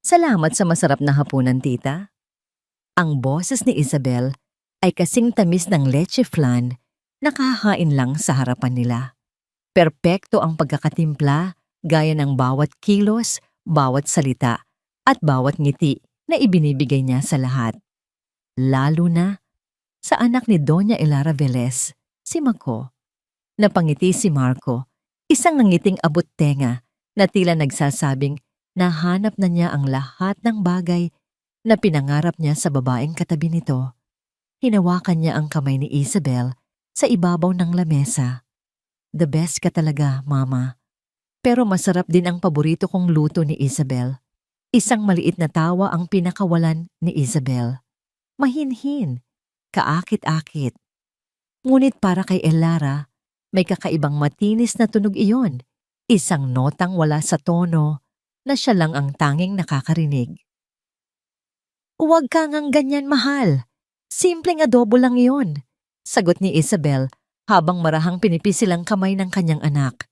Salamat sa masarap na hapunan, tita. Ang boses ni Isabel ay kasing tamis ng leche flan na kahain lang sa harapan nila. Perpekto ang pagkakatimpla gaya ng bawat kilos, bawat salita, at bawat ngiti na ibinibigay niya sa lahat. Lalo na sa anak ni Doña Elara Velez, si Mako. Napangiti si Marco, isang nangiting abot-tenga na tila nagsasabing nahanap na niya ang lahat ng bagay na pinangarap niya sa babaeng katabi nito. Hinawakan niya ang kamay ni Isabel sa ibabaw ng lamesa. The best ka talaga, Mama. Pero masarap din ang paborito kong luto ni Isabel. Isang maliit na tawa ang pinakawalan ni Isabel. Mahinhin, kaakit-akit. Ngunit para kay Elara, may kakaibang matinis na tunog iyon. Isang notang wala sa tono na siya lang ang tanging nakakarinig. "Huwag ka ngang ganyan, mahal. Simpleng adobo lang iyon," sagot ni Isabel habang marahang pinipisilang kamay ng kanyang anak.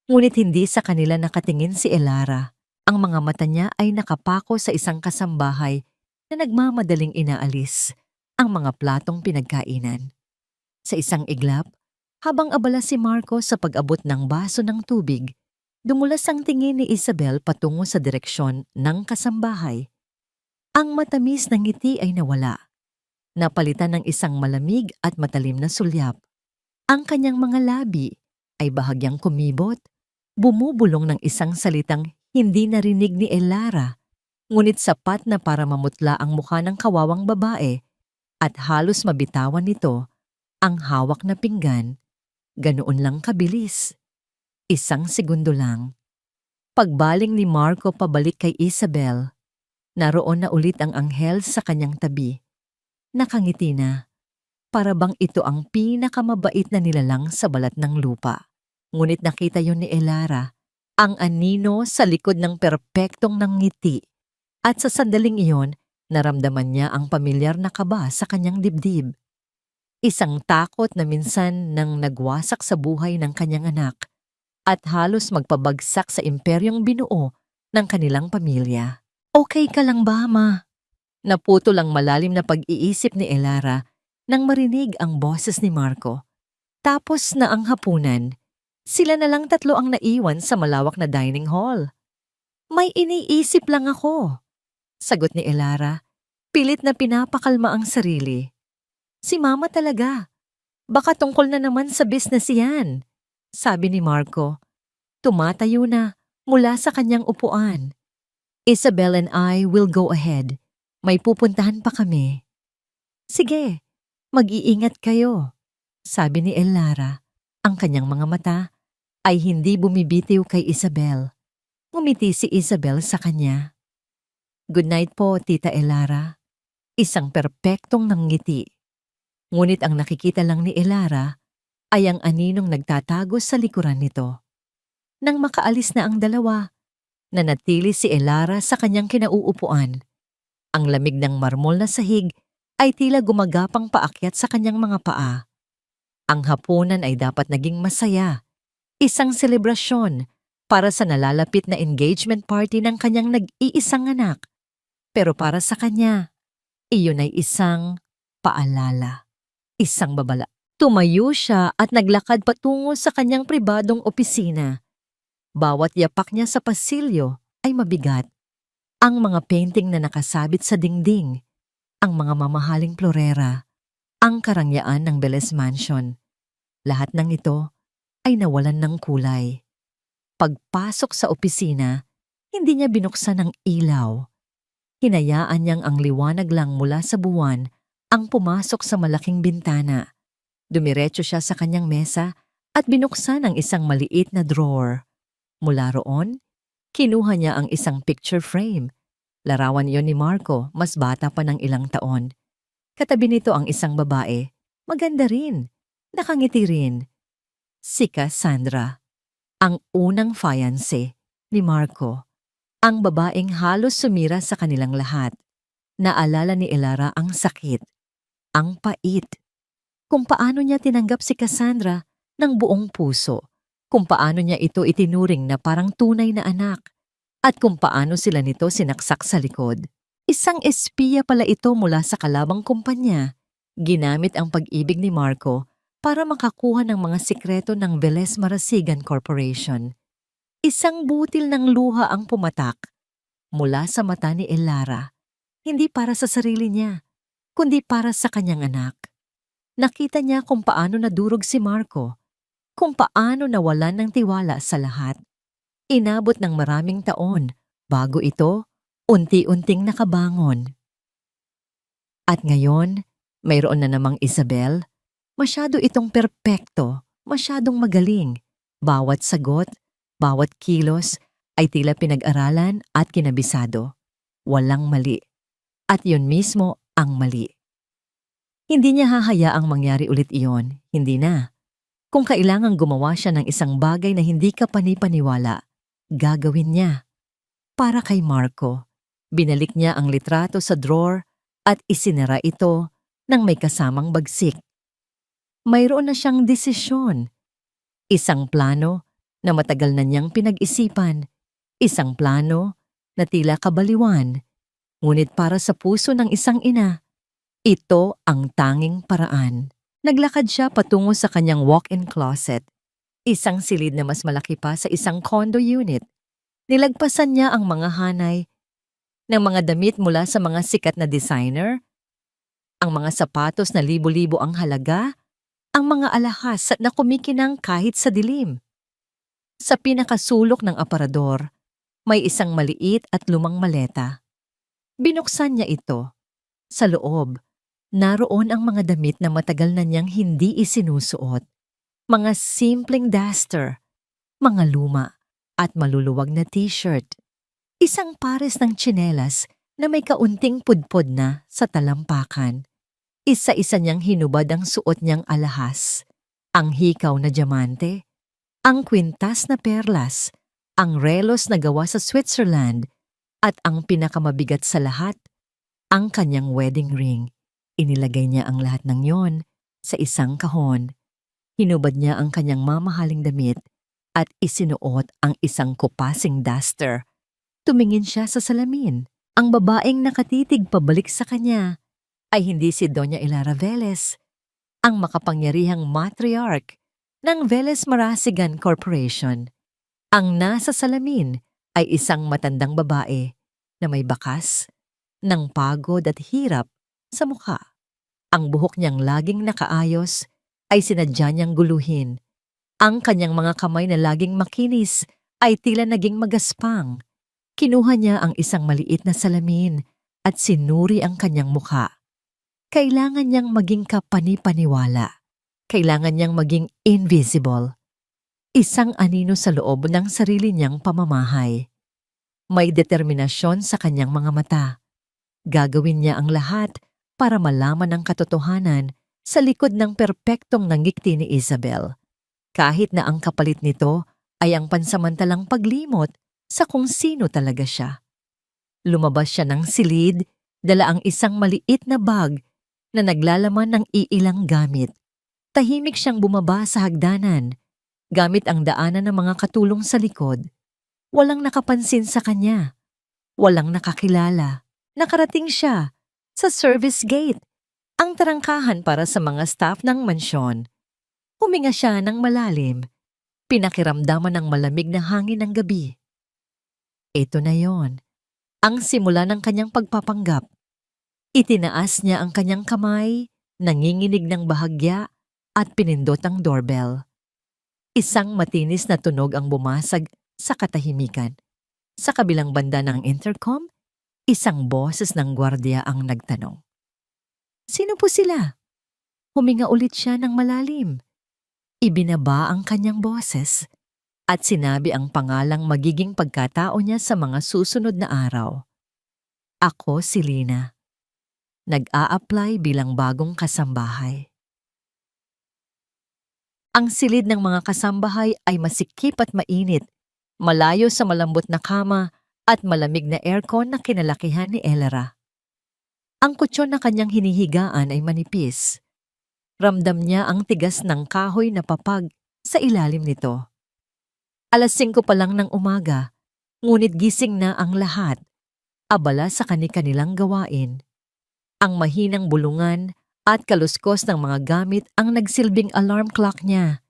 Ngunit hindi sa kanila nakatingin si Elara. Ang mga mata niya ay nakapako sa isang kasambahay na nagmamadaling inaalis ang mga platong pinagkainan. Sa isang iglap, habang abala si Marco sa pag-abot ng baso ng tubig, dumulas ang tingin ni Isabel patungo sa direksyon ng kasambahay. Ang matamis na ngiti ay nawala. Napalitan ng isang malamig at matalim na sulyap. Ang kanyang mga labi ay bahagyang kumibot, bumubulong ng isang salitang hindi narinig ni Elara, ngunit sapat na para mamutla ang mukha ng kawawang babae at halos mabitawan nito ang hawak na pinggan. Ganoon lang kabilis. Isang segundo lang. Pagbaling ni Marco pabalik kay Isabel, naroon na ulit ang anghel sa kanyang tabi. Nakangiti na. Para bang ito ang pinakamabait na nilalang sa balat ng lupa. Ngunit nakita yon ni Elara, ang anino sa likod ng perpektong ng ngiti. At sa sandaling iyon, naramdaman niya ang pamilyar na kaba sa kanyang dibdib. Isang takot na minsan nang nagwasak sa buhay ng kanyang anak at halos magpabagsak sa imperyong binuo ng kanilang pamilya. "Okay ka lang ba, Ma?" Naputo lang malalim na pag-iisip ni Elara nang marinig ang boses ni Marco. Tapos na ang hapunan, sila na lang tatlo ang naiwan sa malawak na dining hall. "May iniisip lang ako," sagot ni Elara, pilit na pinapakalma ang sarili. "Si Mama talaga. Baka tungkol na naman sa business yan," sabi ni Marco. Tumatayo na mula sa kanyang upuan. "Isabel and I will go ahead. May pupuntahan pa kami." "Sige, mag-iingat kayo," sabi ni Elara. Ang kanyang mga mata ay hindi bumibitiw kay Isabel. Ngumiti si Isabel sa kanya. "Good night po, Tita Elara." Isang perpektong nanggiti. Ngunit ang nakikita lang ni Elara ay ang aninong nagtatago sa likuran nito. Nang makaalis na ang dalawa, nanatili si Elara sa kanyang kinauupuan. Ang lamig ng marmol na sahig ay tila gumagapang paakyat sa kanyang mga paa. Ang hapunan ay dapat naging masaya. Isang selebrasyon para sa nalalapit na engagement party ng kanyang nag-iisang anak. Pero para sa kanya, iyon ay isang paalala. Isang babala. Tumayo siya at naglakad patungo sa kanyang pribadong opisina. Bawat yapak niya sa pasilyo ay mabigat. Ang mga painting na nakasabit sa dingding, ang mga mamahaling florera, ang karangyaan ng Velez Mansion. Lahat ng ito ay nawalan ng kulay. Pagpasok sa opisina, hindi niya binuksan ang ilaw. Hinayaan niyang ang liwanag lang mula sa buwan ang pumasok sa malaking bintana. Dumiretso siya sa kanyang mesa at binuksan ang isang maliit na drawer. Mula roon, kinuha niya ang isang picture frame. Larawan iyon ni Marco, mas bata pa ng ilang taon. Katabi nito ang isang babae, maganda rin, nakangiti rin. Si Cassandra, ang unang fiancé ni Marco. Ang babaeng halos sumira sa kanilang lahat. Naalala ni Elara ang sakit, ang pait. Kung paano niya tinanggap si Cassandra ng buong puso. Kung paano niya ito itinuring na parang tunay na anak. at kung paano sila nito sinaksak sa likod. Isang espiya pala ito mula sa kalabang kumpanya. Ginamit ang pag-ibig ni Marco para makakuha ng mga sikreto ng Velez Marasigan Corporation. Isang butil ng luha ang pumatak mula sa mata ni Elara, hindi para sa sarili niya, kundi para sa kanyang anak. Nakita niya kung paano nadurog si Marco, kung paano nawalan ng tiwala sa lahat. Inabot ng maraming taon bago ito unti-unting nakabangon. At ngayon, mayroon na namang Isabel. Masyado itong perpekto, masyadong magaling. Bawat sagot, bawat kilos ay tila pinag-aralan at kinabisado. Walang mali. At yun mismo ang mali. Hindi niya hahayaang mangyari ulit iyon, hindi na. Kung kailangang gumawa siya ng isang bagay na hindi ka panipaniwala, gagawin niya. Para kay Marco, binalik niya ang litrato sa drawer at isinara ito ng may kasamang bagsik. Mayroon na siyang desisyon. Isang plano na matagal na niyang pinag-isipan. Isang plano na tila kabaliwan. Ngunit para sa puso ng isang ina, ito ang tanging paraan. Naglakad siya patungo sa kanyang walk-in closet. Isang silid na mas malaki pa sa isang condo unit. Nilagpasan niya ang mga hanay ng mga damit mula sa mga sikat na designer, ang mga sapatos na libo-libo ang halaga, ang mga alahas na kumikinang kahit sa dilim. Sa pinakasulok ng aparador, may isang maliit at lumang maleta. Binuksan niya ito. Sa loob, naroon ang mga damit na matagal na niyang hindi isinusuot. Mga simpleng duster, mga luma at maluluwag na t-shirt. Isang pares ng tsinelas na may kaunting pudpod na sa talampakan. Isa-isa niyang hinubad ang suot niyang alahas, ang hikaw na diamante, ang kwintas na perlas, ang relos na gawa sa Switzerland, at ang pinakamabigat sa lahat, ang kanyang wedding ring. Inilagay niya ang lahat ng yon sa isang kahon. Hinubad niya ang kanyang mamahaling damit at isinuot ang isang kupasing duster. Tumingin siya sa salamin. Ang babaeng nakatitig pabalik sa kanya ay hindi si Doña Elara Velez, ang makapangyarihang matriarch ng Velez Marasigan Corporation. Ang nasa salamin ay isang matandang babae na may bakas ng pagod at hirap sa mukha. Ang buhok niyang laging nakaayos ay sinadya niyang guluhin. Ang kanyang mga kamay na laging makinis ay tila naging magaspang. Kinuha niya ang isang maliit na salamin at sinuri ang kanyang mukha. Kailangan niyang maging kapani-paniwala. Kailangan niyang maging invisible. Isang anino sa loob ng sarili niyang pamamahay. May determinasyon sa kanyang mga mata. Gagawin niya ang lahat para malaman ang katotohanan sa likod ng perpektong nangikti ni Isabel. Kahit na ang kapalit nito ay ang pansamantalang paglimot sa kung sino talaga siya. Lumabas siya ng silid, dala ang isang maliit na bag na naglalaman ng iilang gamit. Tahimik siyang bumaba sa hagdanan, gamit ang daanan ng mga katulong sa likod. Walang nakapansin sa kanya. Walang nakakilala. Nakarating siya sa service gate, ang tarangkahan para sa mga staff ng mansyon. Huminga siya ng malalim. Pinakiramdaman ng malamig na hangin ng gabi. Ito na yon, ang simula ng kanyang pagpapanggap. Itinaas niya ang kanyang kamay, nanginginig ng bahagya at pinindot ang doorbell. Isang matinis na tunog ang bumasag sa katahimikan. Sa kabilang banda ng intercom, isang boses ng gwardiya ang nagtanong. Sino po sila? Huminga ulit siya ng malalim. Ibinaba ang kanyang boses at sinabi ang pangalang magiging pagkatao niya sa mga susunod na araw. Ako si Lina. Nag-a-apply bilang bagong kasambahay. Ang silid ng mga kasambahay ay masikip at mainit, malayo sa malambot na kama at malamig na aircon na kinalakihan ni Elara. Ang kutsyon na kanyang hinihigaan ay manipis. Ramdam niya ang tigas ng kahoy na papag sa ilalim nito. 5:00 pa lang ng umaga, Ngunit gising na ang lahat, abala sa kani-kanilang gawain. Ang mahinang bulungan at kaluskos ng mga gamit ang nagsilbing alarm clock niya.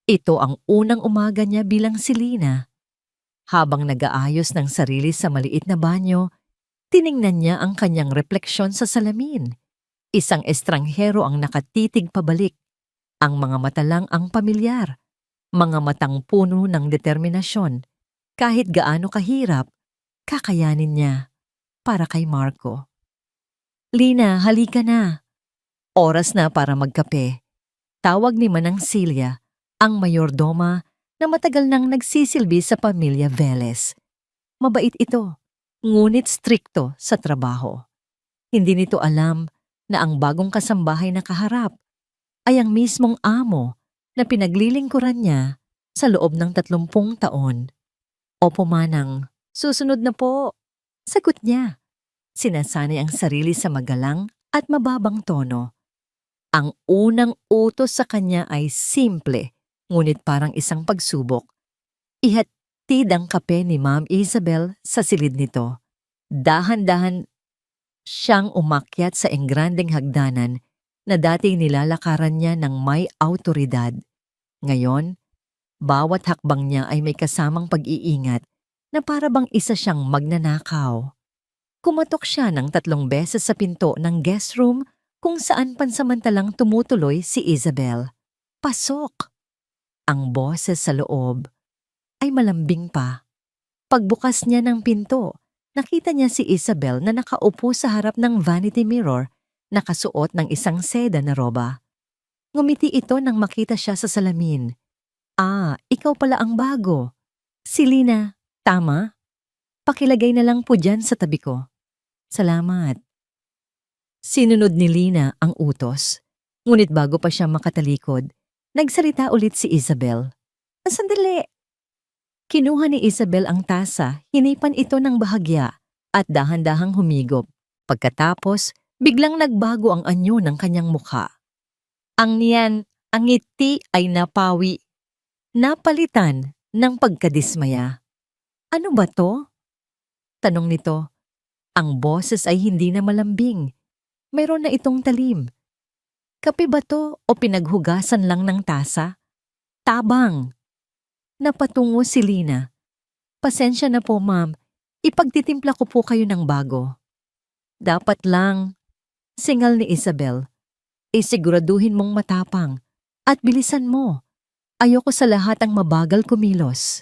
Ito ang unang umaga niya bilang Selena. Habang nag-aayos ng sarili sa maliit na banyo, tiningnan niya ang kanyang refleksyon sa salamin. Isang estranghero ang nakatitig pabalik. Ang mga mata lang ang pamilyar. Mga matang puno ng determinasyon. Kahit gaano kahirap, kakayanin niya para kay Marco. Lina, halika na. Oras na para magkape. Tawag ni Manang Celia, ang mayordoma na matagal nang nagsisilbi sa pamilya Velez. Mabait ito, ngunit strikto sa trabaho. Hindi nito alam na ang bagong kasambahay na kaharap ay ang mismong amo na pinaglilingkuran niya sa loob ng 30 taon. Opo Manang, susunod na po. Sagot niya. Sinasanay ang sarili sa magalang at mababang tono. Ang unang utos sa kanya ay simple, ngunit parang isang pagsubok. Ihatid ang kape ni Ma'am Isabel sa silid nito. Dahan-dahan siyang umakyat sa engrandeng hagdanan na dating nilalakaran niya ng may awtoridad. Ngayon, bawat hakbang niya ay may kasamang pag-iingat na para bang isa siyang magnanakaw. Kumatok siya ng 3 beses sa pinto ng guest room kung saan pansamantalang tumutuloy si Isabel. Pasok! Ang boses sa loob ay malambing pa. Pagbukas niya ng pinto, nakita niya si Isabel na nakaupo sa harap ng vanity mirror, nakasuot ng isang seda na roba. Ngumiti ito nang makita siya sa salamin. Ah, ikaw pala ang bago. Si Lina, tama? Pakilagay na lang po dyan sa tabi ko. Salamat. Sinunod ni Lina ang utos. Ngunit bago pa siya makatalikod, nagsalita ulit si Isabel. Sandali! Kinuha ni Isabel ang tasa, hinipan ito ng bahagya at dahan-dahang humigop. Pagkatapos, biglang nagbago ang anyo ng kanyang mukha. Ang ngiti ay napawi. Napalitan ng pagkadismaya. Ano ba to? Tanong nito. Ang boses ay hindi na malambing. Mayroon na itong talim. Kape ba to o pinaghugasan lang ng tasa? Tabang. Napatungo si Lina. Pasensya na po ma'am, ipagtitimpla ko po kayo ng bago. Dapat lang. Singal ni Isabel. Isiguraduhin mong matapang at bilisan mo. Ayoko sa lahat ang mabagal kumilos.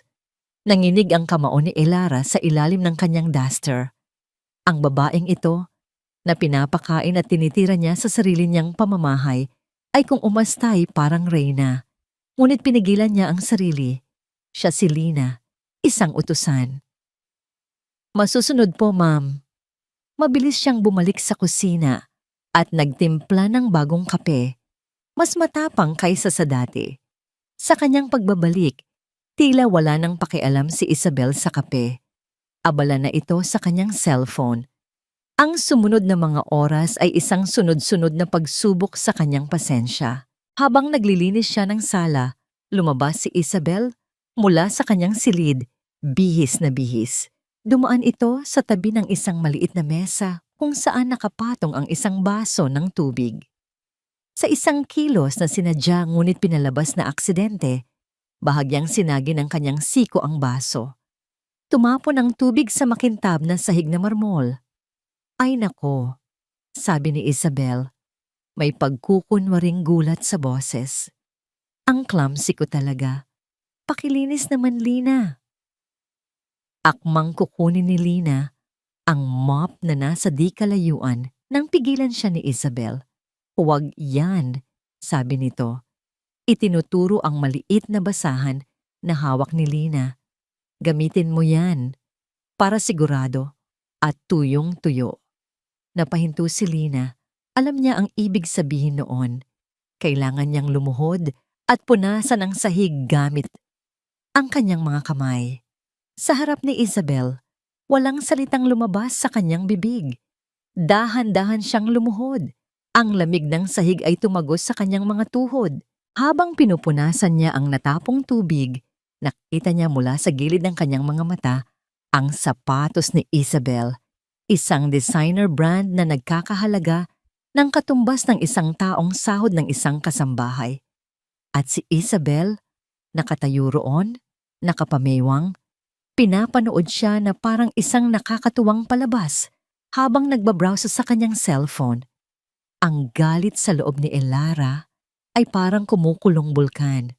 Nanginig ang kamao ni Elara sa ilalim ng kanyang duster. Ang babaeng ito, na pinapakain at tinitira niya sa sarili niyang pamamahay, ay kung umastay parang reyna. Ngunit pinigilan niya ang sarili. Siya si Lina, isang utusan. Masusunod po, ma'am. Mabilis siyang bumalik sa kusina at nagtimpla ng bagong kape. Mas matapang kaysa sa dati. Sa kanyang pagbabalik, tila wala nang pakialam si Isabel sa kape. Abala na ito sa kanyang cellphone. Ang sumunod na mga oras ay isang sunod-sunod na pagsubok sa kanyang pasensya. Habang naglilinis siya ng sala, lumabas si Isabel mula sa kanyang silid, bihis na bihis. Dumaan ito sa tabi ng isang maliit na mesa kung saan nakapatong ang isang baso ng tubig. Sa isang kilos na sinadya ngunit pinalabas na aksidente, bahagyang sinagi ng kanyang siko ang baso. Tumapon ang tubig sa makintab na sahig na marmol. Ay nako, sabi ni Isabel, may pagkukunwaring gulat sa boses. Ang clumsy ko talaga. Pakilinis naman, Lina. Akmang kukunin ni Lina ang mop na nasa di kalayuan nang pigilan siya ni Isabel. Huwag yan, sabi nito. Itinuturo ang maliit na basahan na hawak ni Lina. Gamitin mo yan para sigurado at tuyong-tuyo. Napahinto si Lina. Alam niya ang ibig sabihin noon. Kailangan niyang lumuhod at punasan ang sahig gamit ang kanyang mga kamay. Sa harap ni Isabel, walang salitang lumabas sa kanyang bibig. Dahan-dahan siyang lumuhod. Ang lamig ng sahig ay tumagos sa kanyang mga tuhod. Habang pinupunasan niya ang natapong tubig, nakita niya mula sa gilid ng kanyang mga mata Ang sapatos ni Isabel, isang designer brand na nagkakahalaga ng katumbas ng isang taong sahod ng isang kasambahay. At si Isabel, nakatayo roon, nakapamewang, pinapanood siya na parang isang nakakatuwang palabas habang nagbabrowse sa kanyang cellphone. Ang galit sa loob ni Elara ay parang kumukulong bulkan.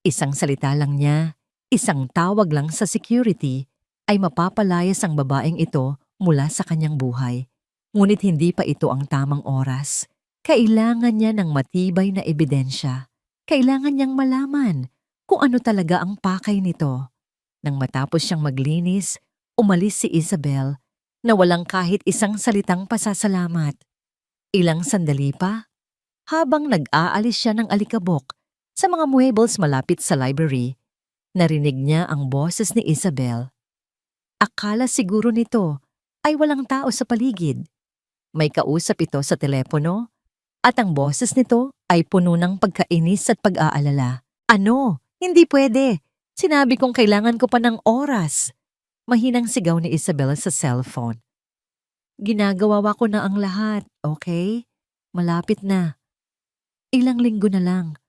Isang salita lang niya, isang tawag lang sa security ay mapapalayas ang babaeng ito mula sa kanyang buhay. Ngunit hindi pa ito ang tamang oras. Kailangan niya ng matibay na ebidensya. Kailangan niyang malaman kung ano talaga ang pakay nito. Nang matapos siyang maglinis, umalis si Isabel na walang kahit isang salitang pasasalamat. Ilang sandali pa, habang nag-aalis siya ng alikabok sa mga muebles malapit sa library, narinig niya ang boses ni Isabel. Akala siguro nito ay walang tao sa paligid. May kausap ito sa telepono at ang boses nito ay puno ng pagkainis at pag-aalala. Ano? Hindi pwede. Sinabi kong kailangan ko pa ng oras. Mahinang sigaw ni Isabel sa cellphone. Ginagawa ko na ang lahat, okay? Malapit na. Ilang linggo na lang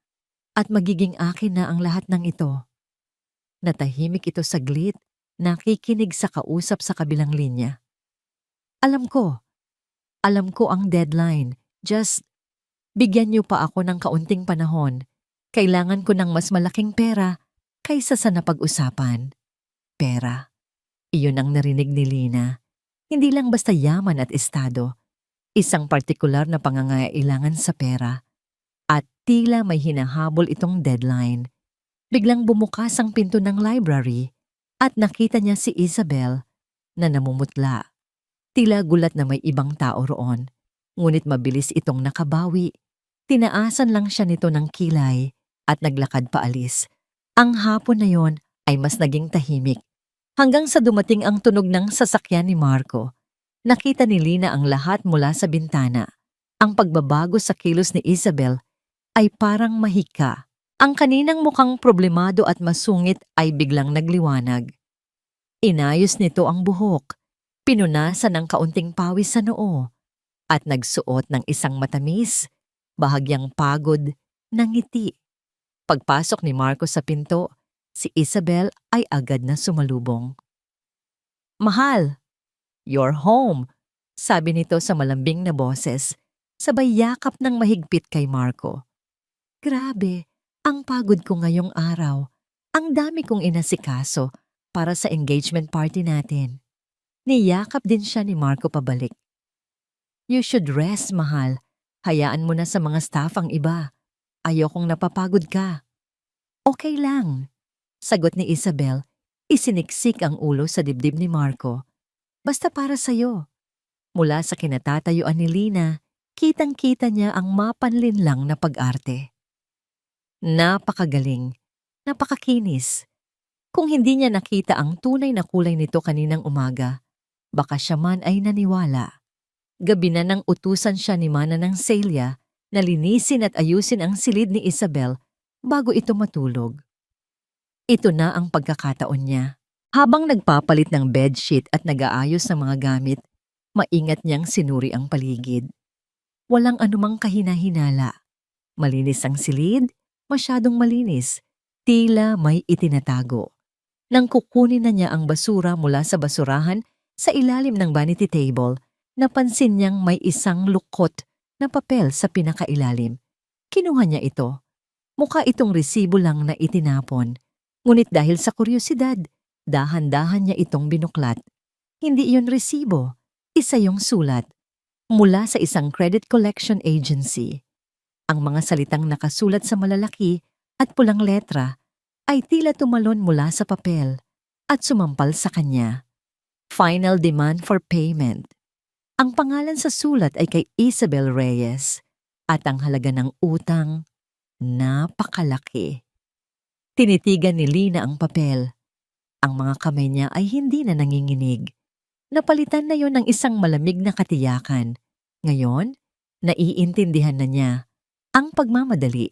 at magiging akin na ang lahat ng ito. Natahimik ito saglit, nakikinig sa kausap sa kabilang linya. Alam ko ang deadline. Just bigyan niyo pa ako ng kaunting panahon. Kailangan ko ng mas malaking pera kaysa sa napag-usapan. Pera. Iyon ang narinig ni Lina. Hindi lang basta yaman at estado. Isang partikular na pangangailangan sa pera. At tila may hinahabol itong deadline. Biglang bumukas ang pinto ng library at nakita niya si Isabel na namumutla. Tila gulat na may ibang tao roon. Ngunit mabilis itong nakabawi. Tinaasan lang siya nito ng kilay at naglakad paalis. Ang hapon na yon ay mas naging tahimik. Hanggang sa dumating ang tunog ng sasakyan ni Marco. Nakita ni Lina ang lahat mula sa bintana. Ang pagbabago sa kilos ni Isabel ay parang mahika. Ang kaninang mukhang problemado at masungit ay biglang nagliwanag. Inayos nito ang buhok, pinunasan ng kaunting pawis sa noo, at nagsuot ng isang matamis, bahagyang pagod na ngiti. Pagpasok ni Marco sa pinto, si Isabel ay agad na sumalubong. Mahal, you're home, sabi nito sa malambing na boses, sabay yakap ng mahigpit kay Marco. Grabe, ang pagod ko ngayong araw. Ang dami kong inasikaso para sa engagement party natin. Niyakap din siya ni Marco pabalik. You should rest, mahal. Hayaan mo na sa mga staff ang iba. Ayokong napapagod ka. Okay lang, sagot ni Isabel. Isiniksik ang ulo sa dibdib ni Marco. Basta para sa'yo. Mula sa kinatatayuan ni Lina, kitang-kita niya ang mapanlinlang na pag-arte. Napakagaling, napakakinis. Kung hindi niya nakita ang tunay na kulay nito kaninang umaga, baka siya man ay naniwala. Gabi na nang utusan siya ni Mana ng Celia na linisin at ayusin ang silid ni Isabel bago ito matulog. Ito na ang pagkakataon niya. Habang nagpapalit ng bedsheet at nag-aayos ng mga gamit, maingat niyang sinuri ang paligid. Walang anumang kahina-hinala. Malinis ang silid, masyadong malinis, tila may itinatago. Nang kukunin na niya ang basura mula sa basurahan sa ilalim ng vanity table, napansin niyang may isang lukot na papel sa pinakailalim. Kinuha niya ito. Mukha itong resibo lang na itinapon. Ngunit dahil sa kuryosidad, dahan-dahan niya itong binuklat. Hindi iyon resibo, isa yung sulat. Mula sa isang credit collection agency. Ang mga salitang nakasulat sa malalaki at pulang letra ay tila tumalon mula sa papel at sumampal sa kanya. Final demand for payment. Ang pangalan sa sulat ay kay Isabel Reyes at ang halaga ng utang, napakalaki. Tinitigan ni Lina ang papel. Ang mga kamay niya ay hindi na nanginginig. Napalitan na yon ng isang malamig na katiyakan. Ngayon, naiintindihan na niya ang pagmamadali,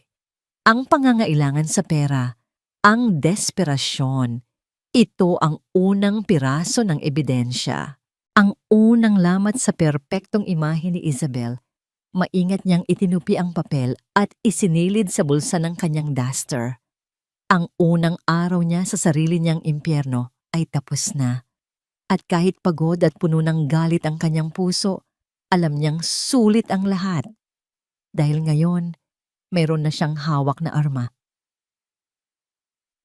ang pangangailangan sa pera, ang desperasyon. Ito ang unang piraso ng ebidensya. Ang unang lamat sa perpektong imahe ni Isabel. Maingat niyang itinupi ang papel at isinilid sa bulsa ng kanyang duster. Ang unang araw niya sa sarili niyang impyerno ay tapos na. At kahit pagod at puno ng galit ang kanyang puso, alam niyang sulit ang lahat. Dahil ngayon, mayroon na siyang hawak na arma.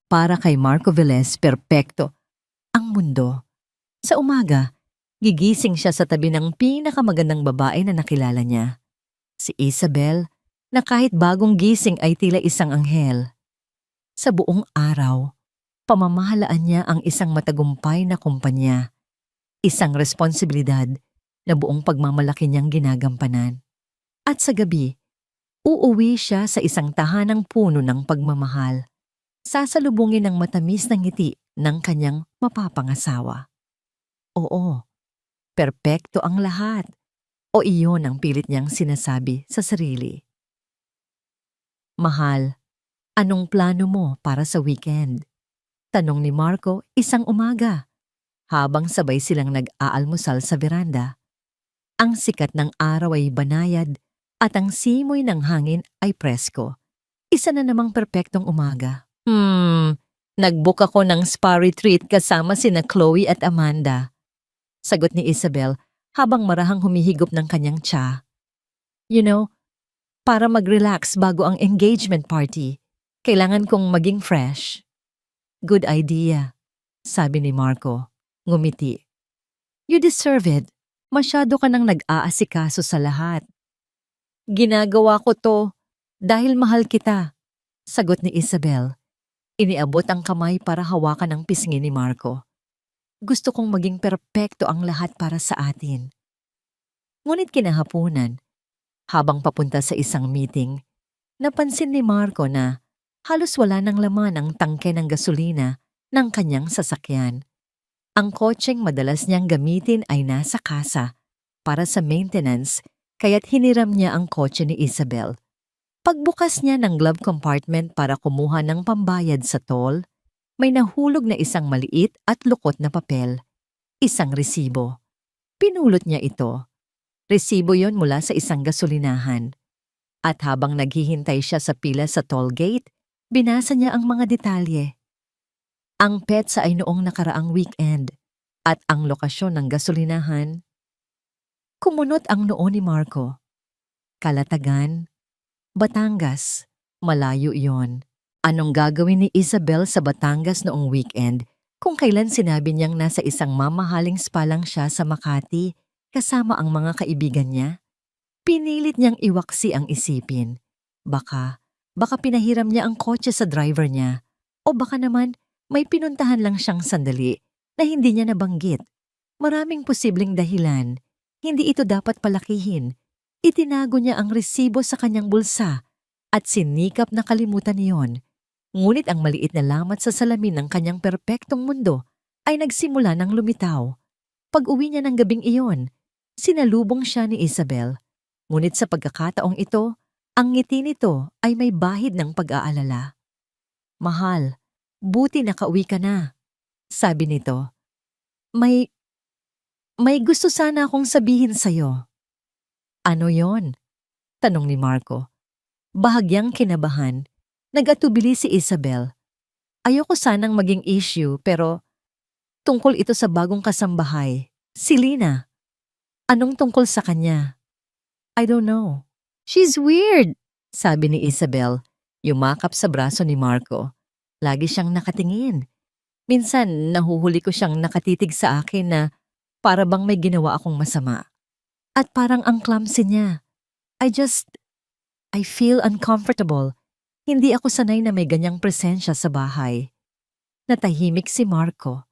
Para kay Marco Velez, perpekto ang mundo. Sa umaga, gigising siya sa tabi ng pinakamagandang babae na nakilala niya. Si Isabel, na kahit bagong gising ay tila isang anghel. Sa buong araw, pamamahalaan niya ang isang matagumpay na kumpanya. Isang responsibilidad na buong pagmamalaki niyang ginagampanan. At sa gabi, uuwi siya sa isang tahanang puno ng pagmamahal. Sasalubungin ng matamis na ngiti ng kanyang mapapangasawa. Oo, perpekto ang lahat. O iyon ang pilit niyang sinasabi sa sarili. Mahal, anong plano mo para sa weekend? Tanong ni Marco isang umaga, habang sabay silang nag-aalmusal sa veranda. Ang sikat ng araw ay banayad at ang simoy ng hangin ay presko. Isa na namang perpektong umaga. Nag-book ako ng spa retreat kasama sina Chloe at Amanda. Sagot ni Isabel habang marahang humihigop ng kanyang tsa. You know, para mag-relax bago ang engagement party, kailangan kong maging fresh. Good idea, sabi ni Marco, ngumiti. You deserve it. Masyado ka nang nag-aasikaso sa lahat. Ginagawa ko to dahil mahal kita, sagot ni Isabel. Iniabot ang kamay para hawakan ang pisngi ni Marco. Gusto kong maging perpekto ang lahat para sa atin. Ngunit kinahaponan, habang papunta sa isang meeting, napansin ni Marco na halos wala ng laman ang tangke ng gasolina ng kanyang sasakyan. Ang kotseng madalas niyang gamitin ay nasa kasa para sa maintenance, kaya't hiniram niya ang kotse ni Isabel. Pagbukas niya ng glove compartment para kumuha ng pambayad sa toll, may nahulog na isang maliit at lukot na papel. Isang resibo. Pinulot niya ito. Resibo yon mula sa isang gasolinahan. At habang naghihintay siya sa pila sa toll gate, binasa niya ang mga detalye. Ang petsa ay noong nakaraang weekend at ang lokasyon ng gasolinahan. Kumunot ang noo ni Marco. Kalatagan, Batangas, malayo iyon. Anong gagawin ni Isabel sa Batangas noong weekend kung kailan sinabi niyang nasa isang mamahaling spa lang siya sa Makati kasama ang mga kaibigan niya? Pinilit niyang iwaksi ang isipin. Baka pinahiram niya ang kotse sa driver niya o baka naman may pinuntahan lang siyang sandali na hindi niya nabanggit. Maraming posibleng dahilan. Hindi ito dapat palakihin. Itinago niya ang resibo sa kanyang bulsa at sinikap na kalimutan niyon. Ngunit ang maliit na lamat sa salamin ng kanyang perpektong mundo ay nagsimula ng lumitaw. Pag-uwi niya ng gabing iyon, sinalubong siya ni Isabel. Ngunit sa pagkakataong ito, ang ngiti nito ay may bahid ng pag-aalala. Mahal, buti nakauwi ka na, sabi nito. May gusto sana akong sabihin sa'yo. Ano yon? Tanong ni Marco. Bahagyang kinabahan, nag-atubili si Isabel. Ayoko sanang maging issue pero tungkol ito sa bagong kasambahay, si Lina. Anong tungkol sa kanya? I don't know. She's weird, sabi ni Isabel, yumakap sa braso ni Marco. Lagi siyang nakatingin. Minsan nahuhuli ko siyang nakatitig sa akin na para bang may ginawa akong masama. At parang ang clumsy niya. I feel uncomfortable. Hindi ako sanay na may ganyang presensya sa bahay. Natahimik si Marco.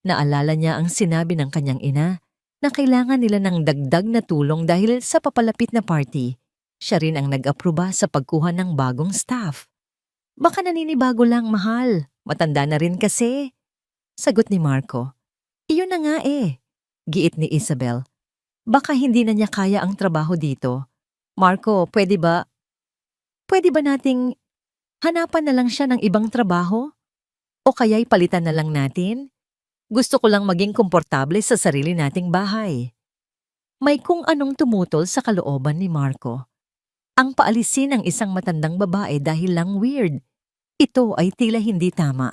Naalala niya ang sinabi ng kanyang ina na kailangan nila ng dagdag na tulong dahil sa papalapit na party. Siya rin ang nag-aproba sa pagkuha ng bagong staff. Baka naninibago lang, mahal. Matanda na rin kasi. Sagot ni Marco. Iyon na nga eh. Giit ni Isabel. Baka hindi na niya kaya ang trabaho dito. Marco, pwede ba nating hanapan na lang siya ng ibang trabaho? O kaya'y palitan na lang natin? Gusto ko lang maging komportable sa sarili nating bahay. May kung anong tumutol sa kalooban ni Marco. Ang paalisin ng isang matandang babae dahil lang weird. Ito ay tila hindi tama.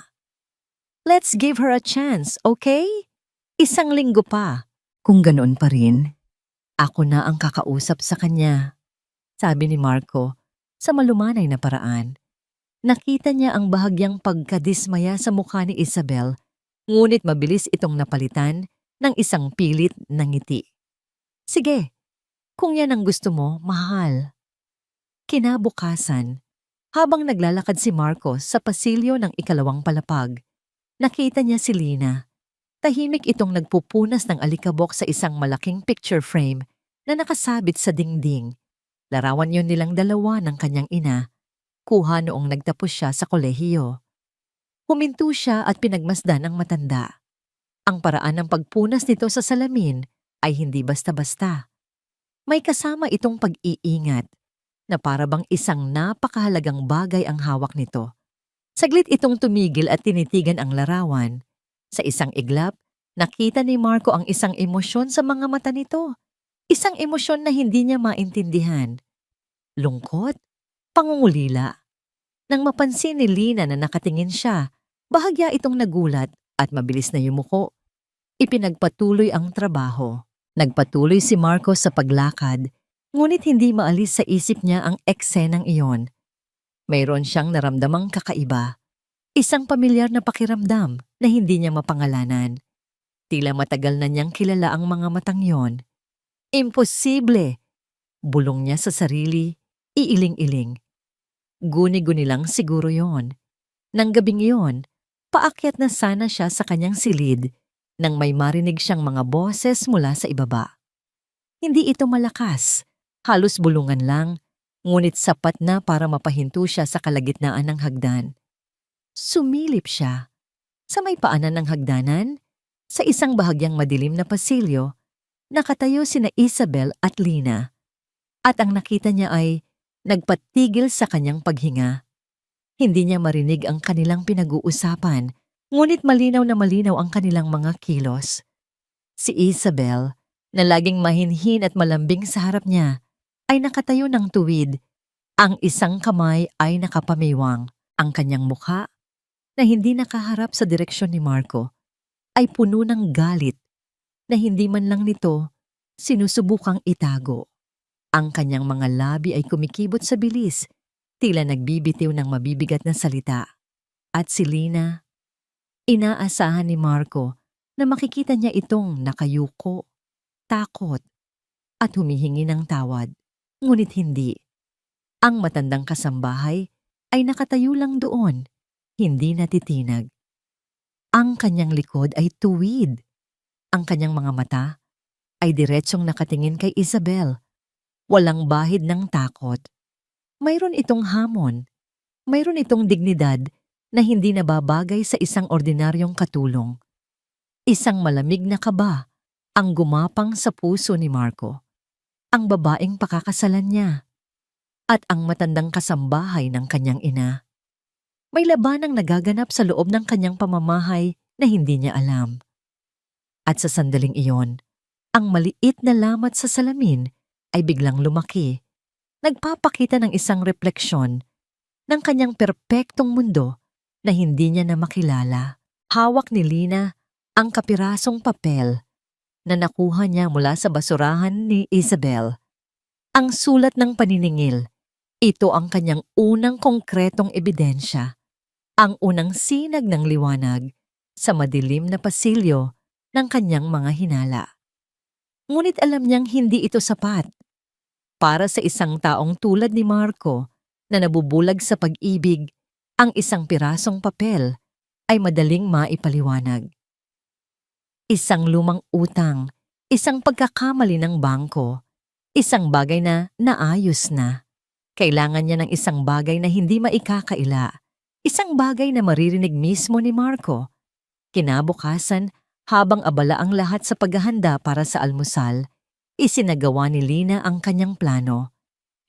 Let's give her a chance, okay? Isang linggo pa. Kung ganoon pa rin, ako na ang kakausap sa kanya, sabi ni Marco sa malumanay na paraan. Nakita niya ang bahagyang pagkadismaya sa mukha ni Isabel, ngunit mabilis itong napalitan ng isang pilit na ngiti. Sige, kung yan ang gusto mo, mahal. Kinabukasan, habang naglalakad si Marco sa pasilyo ng ikalawang palapag, nakita niya si Lina. Tahimik itong nagpupunas ng alikabok sa isang malaking picture frame na nakasabit sa dingding. Larawan yon nilang dalawa ng kanyang ina, kuha noong nagtapos siya sa kolehiyo. Huminto siya at pinagmasdan ang matanda. Ang paraan ng pagpunas nito sa salamin ay hindi basta-basta. May kasama itong pag-iingat na para bang isang napakahalagang bagay ang hawak nito. Saglit itong tumigil at tinitigan ang larawan. Sa isang iglap, nakita ni Marco ang isang emosyon sa mga mata nito. Isang emosyon na hindi niya maintindihan. Lungkot? Pangungulila? Nang mapansin ni Lina na nakatingin siya, bahagya itong nagulat at mabilis na yumuko. Ipinagpatuloy ang trabaho. Nagpatuloy si Marco sa paglakad, ngunit hindi maalis sa isip niya ang eksenang iyon. Mayroon siyang naramdamang kakaiba. Isang pamilyar na pakiramdam na hindi niya mapangalanan. Tila matagal na niyang kilala ang mga matang yon. Imposible! Bulong niya sa sarili, iiling-iling. Guni-guni lang siguro yon. Nang gabing yon, paakyat na sana siya sa kanyang silid nang may marinig siyang mga boses mula sa ibaba. Hindi ito malakas, halos bulungan lang, ngunit sapat na para mapahinto siya sa kalagitnaan ng hagdan. Sumilip siya. Sa may paanan ng hagdanan, sa isang bahagyang madilim na pasilyo, nakatayo sina Isabel at Lina. At ang nakita niya ay nagpatigil sa kanyang paghinga. Hindi niya marinig ang kanilang pinag-uusapan, ngunit malinaw na malinaw ang kanilang mga kilos. Si Isabel, na laging mahinhin at malambing sa harap niya, ay nakatayo ng tuwid. Ang isang kamay ay nakapamiwang. Ang kanyang mukha, na hindi nakaharap sa direksyon ni Marco, ay puno ng galit na hindi man lang nito sinusubukang itago. Ang kanyang mga labi ay kumikibot sa bilis, tila nagbibitiw ng mabibigat na salita. At si Lina, inaasahan ni Marco na makikita niya itong nakayuko, takot, at humihingi ng tawad. Ngunit hindi. Ang matandang kasambahay ay nakatayo lang doon, hindi natitinag. Ang kanyang likod ay tuwid. Ang kanyang mga mata ay diretsong nakatingin kay Isabel. Walang bahid ng takot. Mayroon itong hamon. Mayroon itong dignidad na hindi nababagay sa isang ordinaryong katulong. Isang malamig na kaba ang gumapang sa puso ni Marco. Ang babaeng pakakasalan niya. At ang matandang kasambahay ng kanyang ina. May labanang nagaganap sa loob ng kanyang pamamahay na hindi niya alam. At sa sandaling iyon, ang maliit na lamat sa salamin ay biglang lumaki. Nagpapakita ng isang refleksyon ng kanyang perpektong mundo na hindi niya na makilala. Hawak ni Lina ang kapirasong papel na nakuha niya mula sa basurahan ni Isabel. Ang sulat ng paniningil, ito ang kanyang unang konkretong ebidensya. Ang unang sinag ng liwanag sa madilim na pasilyo ng kanyang mga hinala. Ngunit alam niyang hindi ito sapat. Para sa isang taong tulad ni Marco na nabubulag sa pag-ibig, ang isang pirasong papel ay madaling maipaliwanag. Isang lumang utang, isang pagkakamali ng bangko, isang bagay na naayos na. Kailangan niya ng isang bagay na hindi maikakaila. Isang bagay na maririnig mismo ni Marco. Kinabukasan, habang abala ang lahat sa paghahanda para sa almusal, isinagawa ni Lina ang kanyang plano.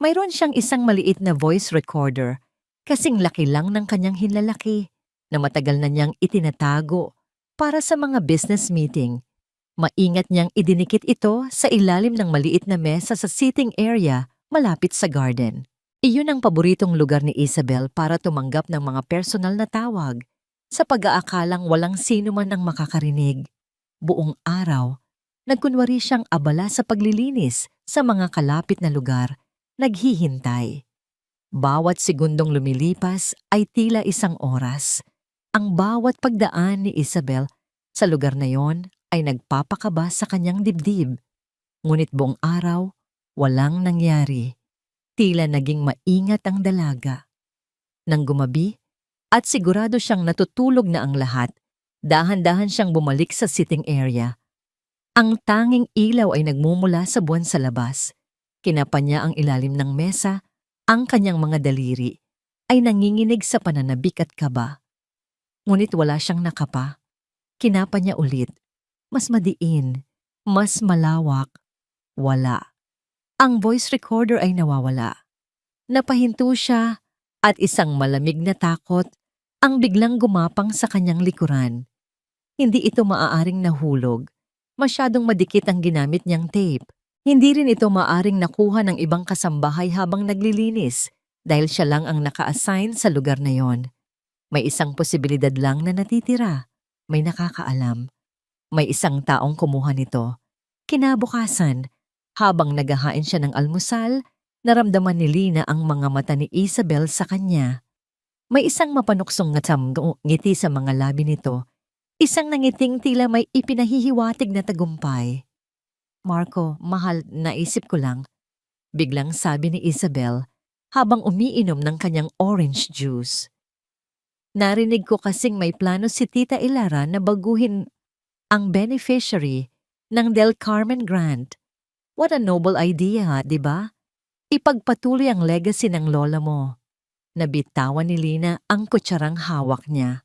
Mayroon siyang isang maliit na voice recorder, kasing laki lang ng kanyang hinlalaki. na matagal na niyang itinatago para sa mga business meeting. Maingat niyang idinikit ito sa ilalim ng maliit na mesa sa sitting area malapit sa garden. Iyon ang paboritong lugar ni Isabel para tumanggap ng mga personal na tawag sa pag-aakalang walang sino man ang makakarinig. Buong araw, nagkunwari siyang abala sa paglilinis sa mga kalapit na lugar, naghihintay. Bawat segundong lumilipas ay tila isang oras. Ang bawat pagdaan ni Isabel sa lugar na yon ay nagpapakaba sa kanyang dibdib. Ngunit buong araw, walang nangyari. Tila naging maingat ang dalaga. Nang gumabi, at sigurado siyang natutulog na ang lahat, dahan-dahan siyang bumalik sa sitting area. Ang tanging ilaw ay nagmumula sa buwan sa labas. Kinapa niya ang ilalim ng mesa, ang kanyang mga daliri ay nanginginig sa pananabik at kaba. Ngunit wala siyang nakapa. Kinapa niya ulit. Mas madiin, mas malawak. Wala. Ang voice recorder ay nawawala. Napahinto siya at isang malamig na takot ang biglang gumapang sa kanyang likuran. Hindi ito maaaring nahulog. Masyadong madikit ang ginamit niyang tape. Hindi rin ito maaaring nakuha ng ibang kasambahay habang naglilinis dahil siya lang ang naka-assign sa lugar na yon. May isang posibilidad lang na natitira. May nakakaalam. May isang taong kumuha nito. Kinabukasan, habang naghahain siya ng almusal, naramdaman ni Lina ang mga mata ni Isabel sa kanya. May isang mapanuksong ngiti sa mga labi nito. Isang nangiting tila may ipinahihiwatig na tagumpay. Marco, mahal, naisip ko lang. Biglang sabi ni Isabel habang umiinom ng kanyang orange juice. Narinig ko kasing may plano si Tita Ilara na baguhin ang beneficiary ng Del Carmen Grant. What a noble idea, di ba? Ipagpatuloy ang legacy ng lola mo. Nabitawan ni Lina ang kutsarang hawak niya.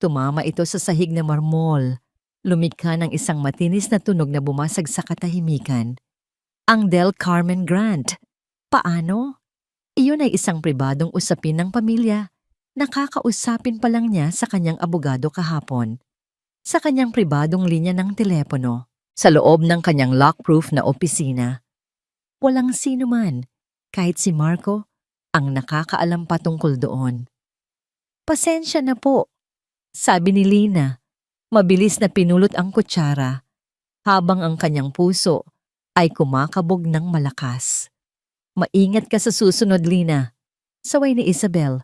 Tumama ito sa sahig na marmol. Lumikha ng isang matinis na tunog na bumasag sa katahimikan. Ang Del Carmen Grant. Paano? Iyon ay isang pribadong usapin ng pamilya. Nakakausapin pa lang niya sa kanyang abogado kahapon. Sa kanyang pribadong linya ng telepono, sa loob ng kanyang lockproof na opisina. Walang sino man, kahit si Marco, ang nakakaalam patungkol doon. Pasensya na po, sabi ni Lina. Mabilis na pinulot ang kutsara, habang ang kanyang puso ay kumakabog ng malakas. Maingat ka sa susunod, Lina. Saway ni Isabel.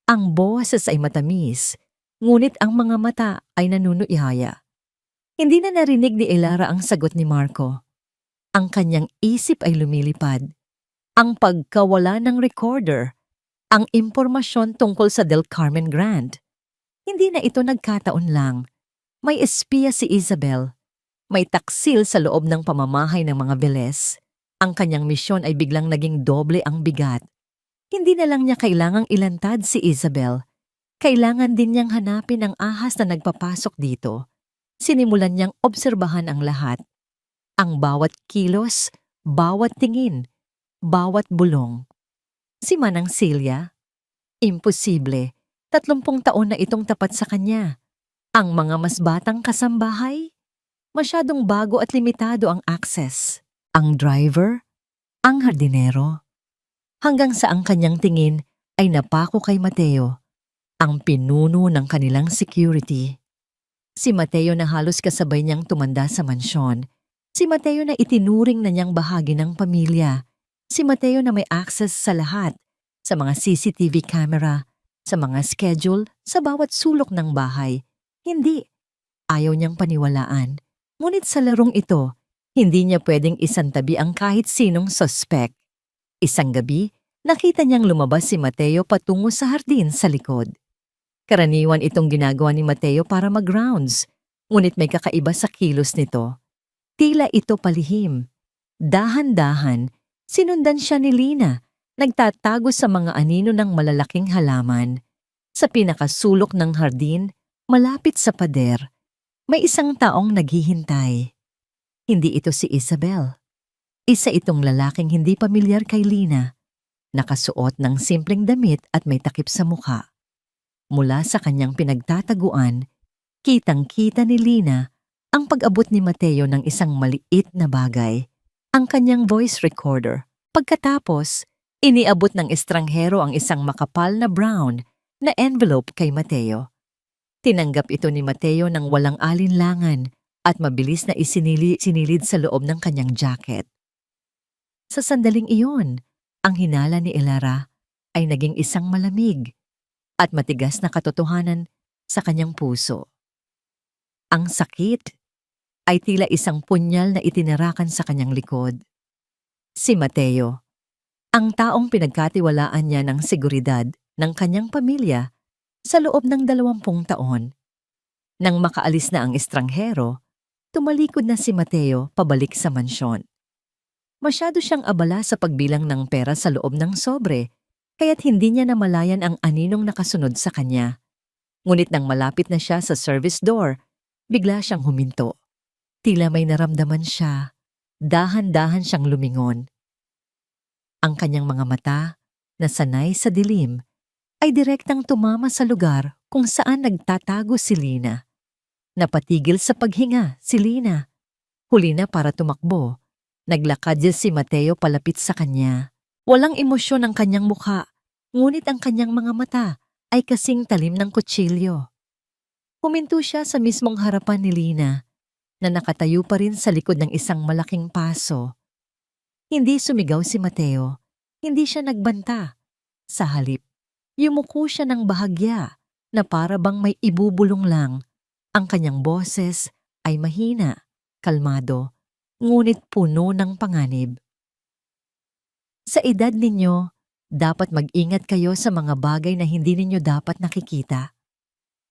Ang boses ay matamis, ngunit ang mga mata ay nanunuyaya. Hindi na narinig ni Ilara ang sagot ni Marco. Ang kanyang isip ay lumilipad. Ang pagkawala ng recorder, ang impormasyon tungkol sa Del Carmen Grant. Hindi na ito nagkataon lang. May espiya si Isabel. May taksil sa loob ng pamamahay ng mga Velez. Ang kanyang misyon ay biglang naging doble ang bigat. Hindi na lang niya kailangang ilantad si Isabel. Kailangan din niyang hanapin ang ahas na nagpapasok dito. Sinimulan niyang obserbahan ang lahat. Ang bawat kilos, bawat tingin, bawat bulong. Si Manang Celia? Imposible. 30 taon na itong tapat sa kanya. Ang mga mas batang kasambahay? Masyadong bago at limitado ang access. Ang driver? Ang hardinero? Hanggang sa ang kanyang tingin ay napako kay Mateo, ang pinuno ng kanilang security. Si Mateo na halos kasabay niyang tumanda sa mansyon. Si Mateo na itinuring na niyang bahagi ng pamilya. Si Mateo na may access sa lahat, sa mga CCTV camera, sa mga schedule, sa bawat sulok ng bahay. Hindi. Ayaw niyang paniwalaan. Ngunit sa larong ito, hindi niya pwedeng isantabi ang kahit sinong suspect. Isang gabi, nakita niyang lumabas si Mateo patungo sa hardin sa likod. Karaniwan itong ginagawa ni Mateo para mag-rounds, ngunit may kakaiba sa kilos nito. Tila ito palihim. Dahan-dahan, sinundan siya ni Lina, nagtatago sa mga anino ng malalaking halaman. Sa pinakasulok ng hardin, malapit sa pader, may isang taong naghihintay. Hindi ito si Isabel. Isa itong lalaking hindi pamilyar kay Lina, nakasuot ng simpleng damit at may takip sa mukha. Mula sa kanyang pinagtataguan, kitang-kita ni Lina ang pag-abot ni Mateo ng isang maliit na bagay, ang kanyang voice recorder. Pagkatapos, iniabot ng estranghero ang isang makapal na brown na envelope kay Mateo. Tinanggap ito ni Mateo ng walang alinlangan at mabilis na sinilid sa loob ng kanyang jacket. Sa sandaling iyon, ang hinala ni Elara ay naging isang malamig at matigas na katotohanan sa kanyang puso. Ang sakit ay tila isang punyal na itinarakan sa kanyang likod. Si Mateo, ang taong pinagkatiwalaan niya ng seguridad ng kanyang pamilya sa loob ng 20 taon. Nang makaalis na ang estranghero, tumalikod na si Mateo pabalik sa mansyon. Masyado siyang abala sa pagbilang ng pera sa loob ng sobre, kaya't hindi niya namalayan ang aninong nakasunod sa kanya. Ngunit nang malapit na siya sa service door, bigla siyang huminto. Tila may naramdaman siya. Dahan-dahan siyang lumingon. Ang kanyang mga mata, na sanay sa dilim, ay direktang tumama sa lugar kung saan nagtatago si Lina. Napatigil sa paghinga si Lina. Huli na para tumakbo. Naglakad si Mateo palapit sa kanya. Walang emosyon ang kanyang mukha, ngunit ang kanyang mga mata ay kasing talim ng kutsilyo. Huminto siya sa mismong harapan ni Lina, na nakatayo pa rin sa likod ng isang malaking paso. Hindi sumigaw si Mateo, hindi siya nagbanta. Sa halip, yumuko siya ng bahagya na para bang may ibubulong lang. Ang kanyang boses ay mahina, kalmado, ngunit puno ng panganib. Sa edad ninyo, dapat mag-ingat kayo sa mga bagay na hindi ninyo dapat nakikita.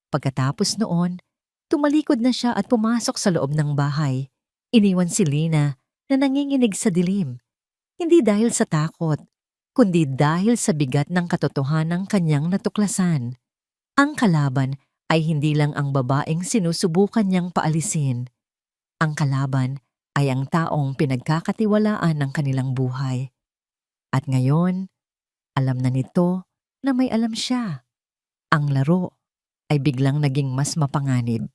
Pagkatapos noon, tumalikod na siya at pumasok sa loob ng bahay. Iniwan si Lina na nanginginig sa dilim. Hindi dahil sa takot, kundi dahil sa bigat ng katotohanang kanyang natuklasan. Ang kalaban ay hindi lang ang babaeng sinusubukan niyang paalisin. Ang kalaban ay ang taong pinagkakatiwalaan ng kanilang buhay. At ngayon, alam na nito na may alam siya. Ang laro ay biglang naging mas mapanganib.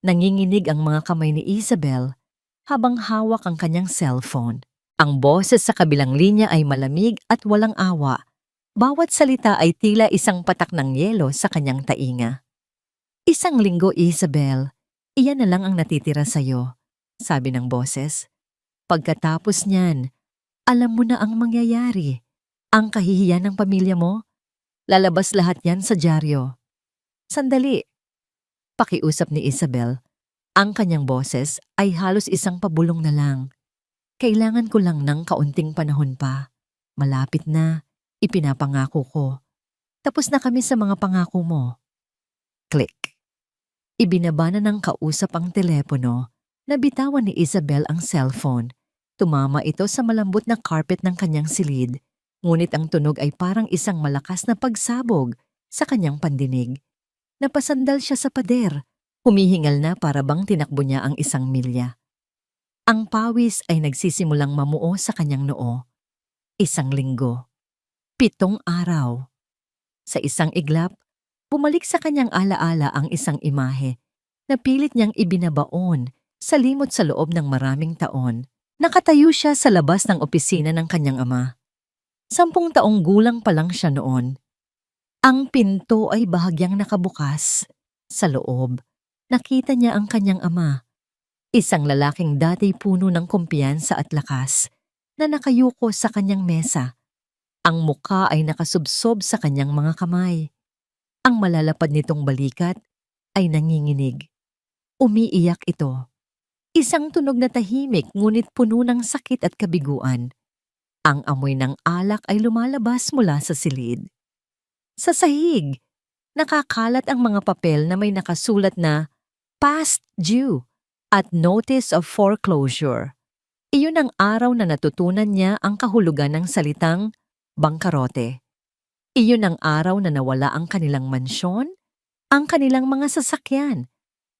Nanginginig ang mga kamay ni Isabel habang hawak ang kanyang cellphone. Ang boses sa kabilang linya ay malamig at walang awa. Bawat salita ay tila isang patak ng yelo sa kanyang tainga. "Isang linggo, Isabel. Iyan na lang ang natitira sa'yo," sabi ng boses. "Pagkatapos niyan, alam mo na ang mangyayari. Ang kahihiyan ng pamilya mo, lalabas lahat yan sa dyaryo." "Sandali," pakiusap ni Isabel. Ang kanyang boses ay halos isang pabulong na lang. "Kailangan ko lang ng kaunting panahon pa. Malapit na, ipinapangako ko. Tapos na kami sa mga pangako mo." Click. Ibinaba na ng kausap ang telepono. Nabitawan ni Isabel ang cellphone. Tumama ito sa malambot na carpet ng kanyang silid. Ngunit ang tunog ay parang isang malakas na pagsabog sa kanyang pandinig. Napasandal siya sa pader. Humihingal na para bang tinakbo niya ang 1 milya. Ang pawis ay nagsisimulang mamuo sa kanyang noo. 1 linggo. 7 araw. Sa isang iglap, bumalik sa kanyang alaala ang isang imahe na pilit niyang ibinabaon sa limot sa loob ng maraming taon. Nakatayo siya sa labas ng opisina ng kanyang ama. 10 taong gulang pa lang siya noon. Ang pinto ay bahagyang nakabukas. Sa loob, nakita niya ang kanyang ama. Isang lalaking dati puno ng kumpiyansa at lakas na nakayuko sa kanyang mesa. Ang mukha ay nakasubsob sa kanyang mga kamay. Ang malalapad nitong balikat ay nanginginig. Umiiyak ito. Isang tunog na tahimik ngunit puno ng sakit at kabiguan. Ang amoy ng alak ay lumalabas mula sa silid. Sa sahig, nakakalat ang mga papel na may nakasulat na past due at notice of foreclosure. Iyon ang araw na natutunan niya ang kahulugan ng salitang bangkarote. Iyon ang araw na nawala ang kanilang mansyon, ang kanilang mga sasakyan,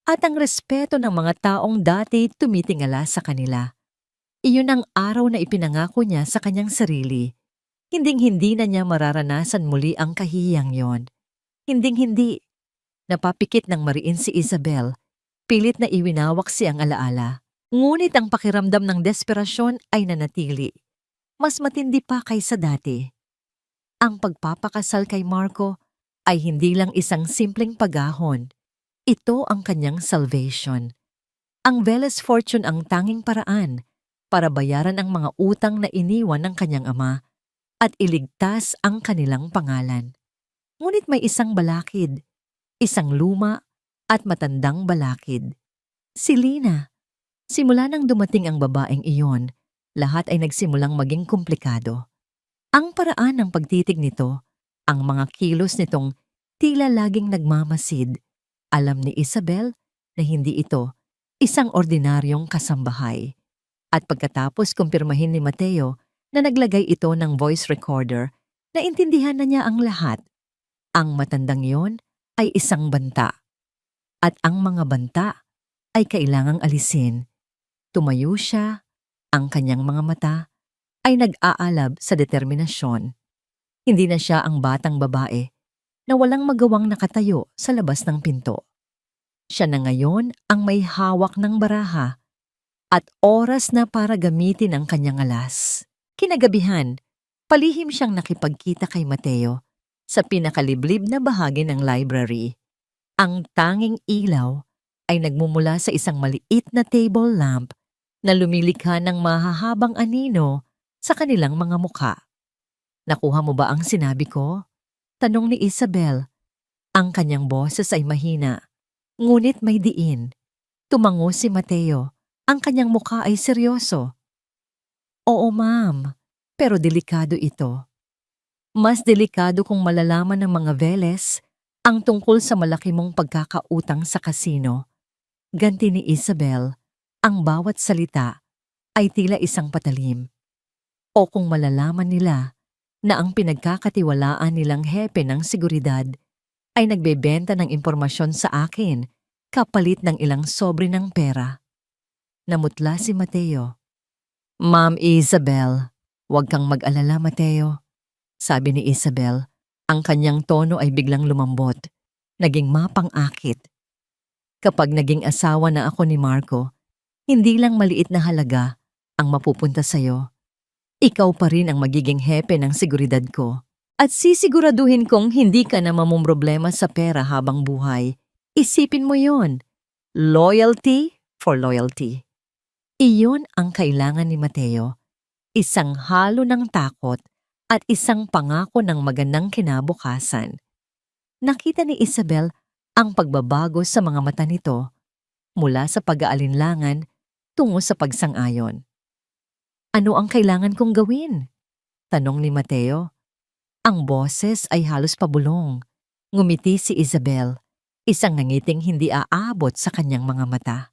at ang respeto ng mga taong dati tumitingala sa kanila. Iyon ang araw na ipinangako niya sa kanyang sarili. Hinding-hindi na niya mararanasan muli ang kahihiyang yon. Hinding-hindi. Napapikit ng mariin si Isabel. Pilit na iwinawak siyang alaala. Ngunit ang pakiramdam ng desperasyon ay nanatili. Mas matindi pa kaysa dati. Ang pagpapakasal kay Marco ay hindi lang isang simpleng pagahon. Ito ang kanyang salvation. Ang Velez fortune ang tanging paraan para bayaran ang mga utang na iniwan ng kanyang ama at iligtas ang kanilang pangalan. Ngunit may isang balakid, isang luma at matandang balakid. Si Lina. Simula nang dumating ang babaeng iyon, lahat ay nagsimulang maging komplikado. Ang paraan ng pagtitig nito, ang mga kilos nitong tila laging nagmamasid. Alam ni Isabel na hindi ito isang ordinaryong kasambahay. At pagkatapos kumpirmahin ni Mateo na naglagay ito ng voice recorder, naintindihan na niya ang lahat. Ang matandang yon ay isang banta. At ang mga banta ay kailangang alisin. Tumayo siya, ang kanyang mga mata ay nag-aalab sa determinasyon. Hindi na siya ang batang babae na walang magawang nakatayo sa labas ng pinto. Siya na ngayon ang may hawak ng baraha at oras na para gamitin ang kanyang alas. Kinagabihan, palihim siyang nakipagkita kay Mateo sa pinakaliblib na bahagi ng library. Ang tanging ilaw ay nagmumula sa isang maliit na table lamp na lumilikha ng mahahabang anino sa kanilang mga mukha. Nakuha mo ba ang sinabi ko? Tanong ni Isabel. Ang kanyang boses ay mahina, ngunit may diin. Tumango si Mateo. Ang kanyang mukha ay seryoso. Oo, ma'am, pero delikado ito. Mas delikado kung malalaman ng mga Velez ang tungkol sa malaki mong pagkakautang sa kasino. Ganti ni Isabel, ang bawat salita ay tila isang patalim. O kung malalaman nila na ang pinagkakatiwalaan nilang hepe ng seguridad ay nagbebenta ng impormasyon sa akin kapalit ng ilang sobre ng pera. Namutla si Mateo. Ma'am Isabel, huwag kang mag-alala, Mateo. Sabi ni Isabel, ang kanyang tono ay biglang lumambot, naging mapang-akit. Kapag naging asawa na ako ni Marco, hindi lang maliit na halaga ang mapupunta sa'yo. Ikaw pa rin ang magiging hepe ng seguridad ko. At sisiguraduhin kong hindi ka na mamumroblema sa pera habang buhay. Isipin mo yon. Loyalty for loyalty. Iyon ang kailangan ni Mateo. Isang halo ng takot at isang pangako ng magandang kinabukasan. Nakita ni Isabel ang pagbabago sa mga mata nito mula sa pag-aalinlangan tungo sa pagsang-ayon. Ano ang kailangan kong gawin? Tanong ni Mateo. Ang boses ay halos pabulong. Ngumiti si Isabel, isang nangiting hindi aabot sa kanyang mga mata.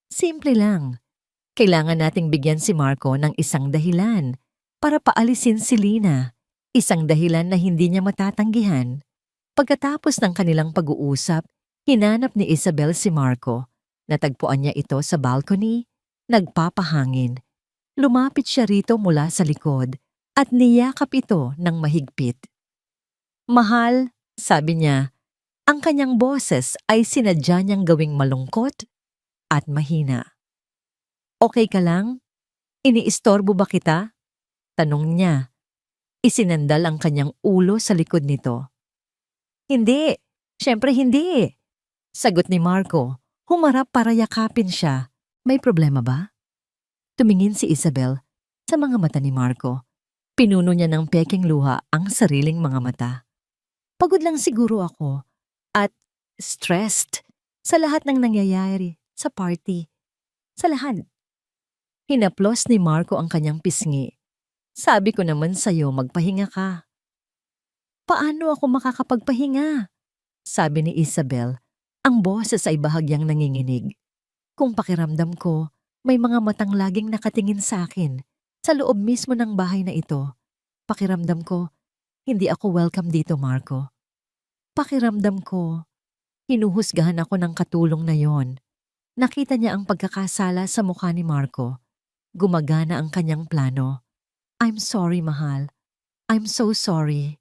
Simple lang. Kailangan nating bigyan si Marco ng isang dahilan para paalisin si Lina, isang dahilan na hindi niya matatanggihan. Pagkatapos ng kanilang pag-uusap, hinanap ni Isabel si Marco. Natagpuan niya ito sa balcony, nagpapahangin. Lumapit siya rito mula sa likod at niyakap ito ng mahigpit. Mahal, sabi niya, ang kanyang boses ay sinadya niyang gawing malungkot at mahina. Okay ka lang? Iniistorbo ba kita? Tanong niya. Isinandal ang kanyang ulo sa likod nito. Hindi, syempre hindi. Sagot ni Marco, humarap para yakapin siya. May problema ba? Tumingin si Isabel sa mga mata ni Marco. Pinuno niya ng peking luha ang sariling mga mata. Pagod lang siguro ako at stressed sa lahat ng nangyayari sa party. Sa lahat. Hinaplos ni Marco ang kanyang pisngi. Sabi ko naman sa'yo magpahinga ka. Paano ako makakapagpahinga? Sabi ni Isabel. Ang boses ay bahagyang nanginginig. Kung pakiramdam ko, may mga matang laging nakatingin sa akin sa loob mismo ng bahay na ito. Pakiramdam ko, hindi ako welcome dito, Marco. Pakiramdam ko, hinuhusgahan ako ng katulong na yon. Nakita niya ang pagkakasala sa mukha ni Marco. Gumagana ang kanyang plano. I'm sorry, mahal. I'm so sorry.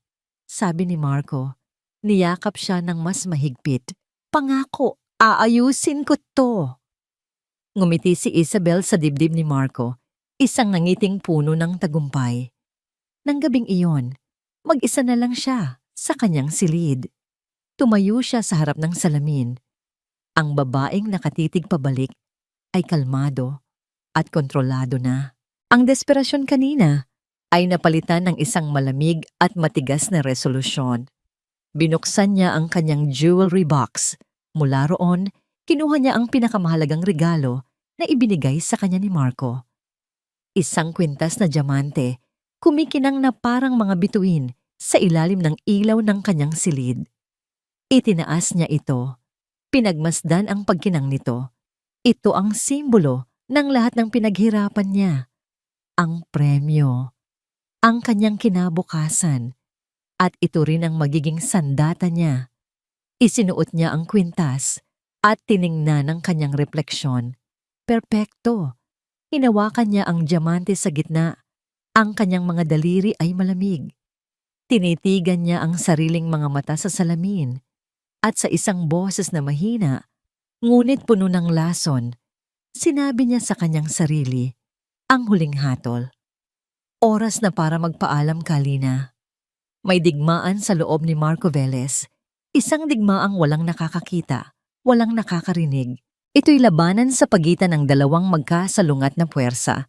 Sabi ni Marco. Niyakap siya ng mas mahigpit. Pangako, aayusin ko to. Ngumiti si Isabel sa dibdib ni Marco, isang nangiting puno ng tagumpay. Nang gabing iyon, mag-isa na lang siya sa kanyang silid. Tumayo siya sa harap ng salamin. Ang babaeng nakatitig pabalik ay kalmado at kontrolado na. Ang desperasyon kanina ay napalitan ng isang malamig at matigas na resolusyon. Binuksan niya ang kanyang jewelry box. Mula roon, kinuha niya ang pinakamahalagang regalo na ibinigay sa kanya ni Marco. Isang kwintas na diamante, kumikinang na parang mga bituin sa ilalim ng ilaw ng kanyang silid. Itinaas niya ito. Pinagmasdan ang pagkinang nito. Ito ang simbolo ng lahat ng pinaghirapan niya. Ang premyo, ang kanyang kinabukasan, at ito rin ang magiging sandata niya. Isinuot niya ang kwintas at tiningnan ang kanyang refleksyon. Perpekto. Hinawakan niya ang diamante sa gitna. Ang kanyang mga daliri ay malamig. Tinitigan niya ang sariling mga mata sa salamin at sa isang boses na mahina, ngunit puno ng lason, sinabi niya sa kanyang sarili, ang huling hatol. Oras na para magpaalam, Kalina. May digmaan sa loob ni Marco Velez, isang digmaang walang nakakakita, walang nakakarinig. Ito'y labanan sa pagitan ng dalawang magkasalungat na puwersa,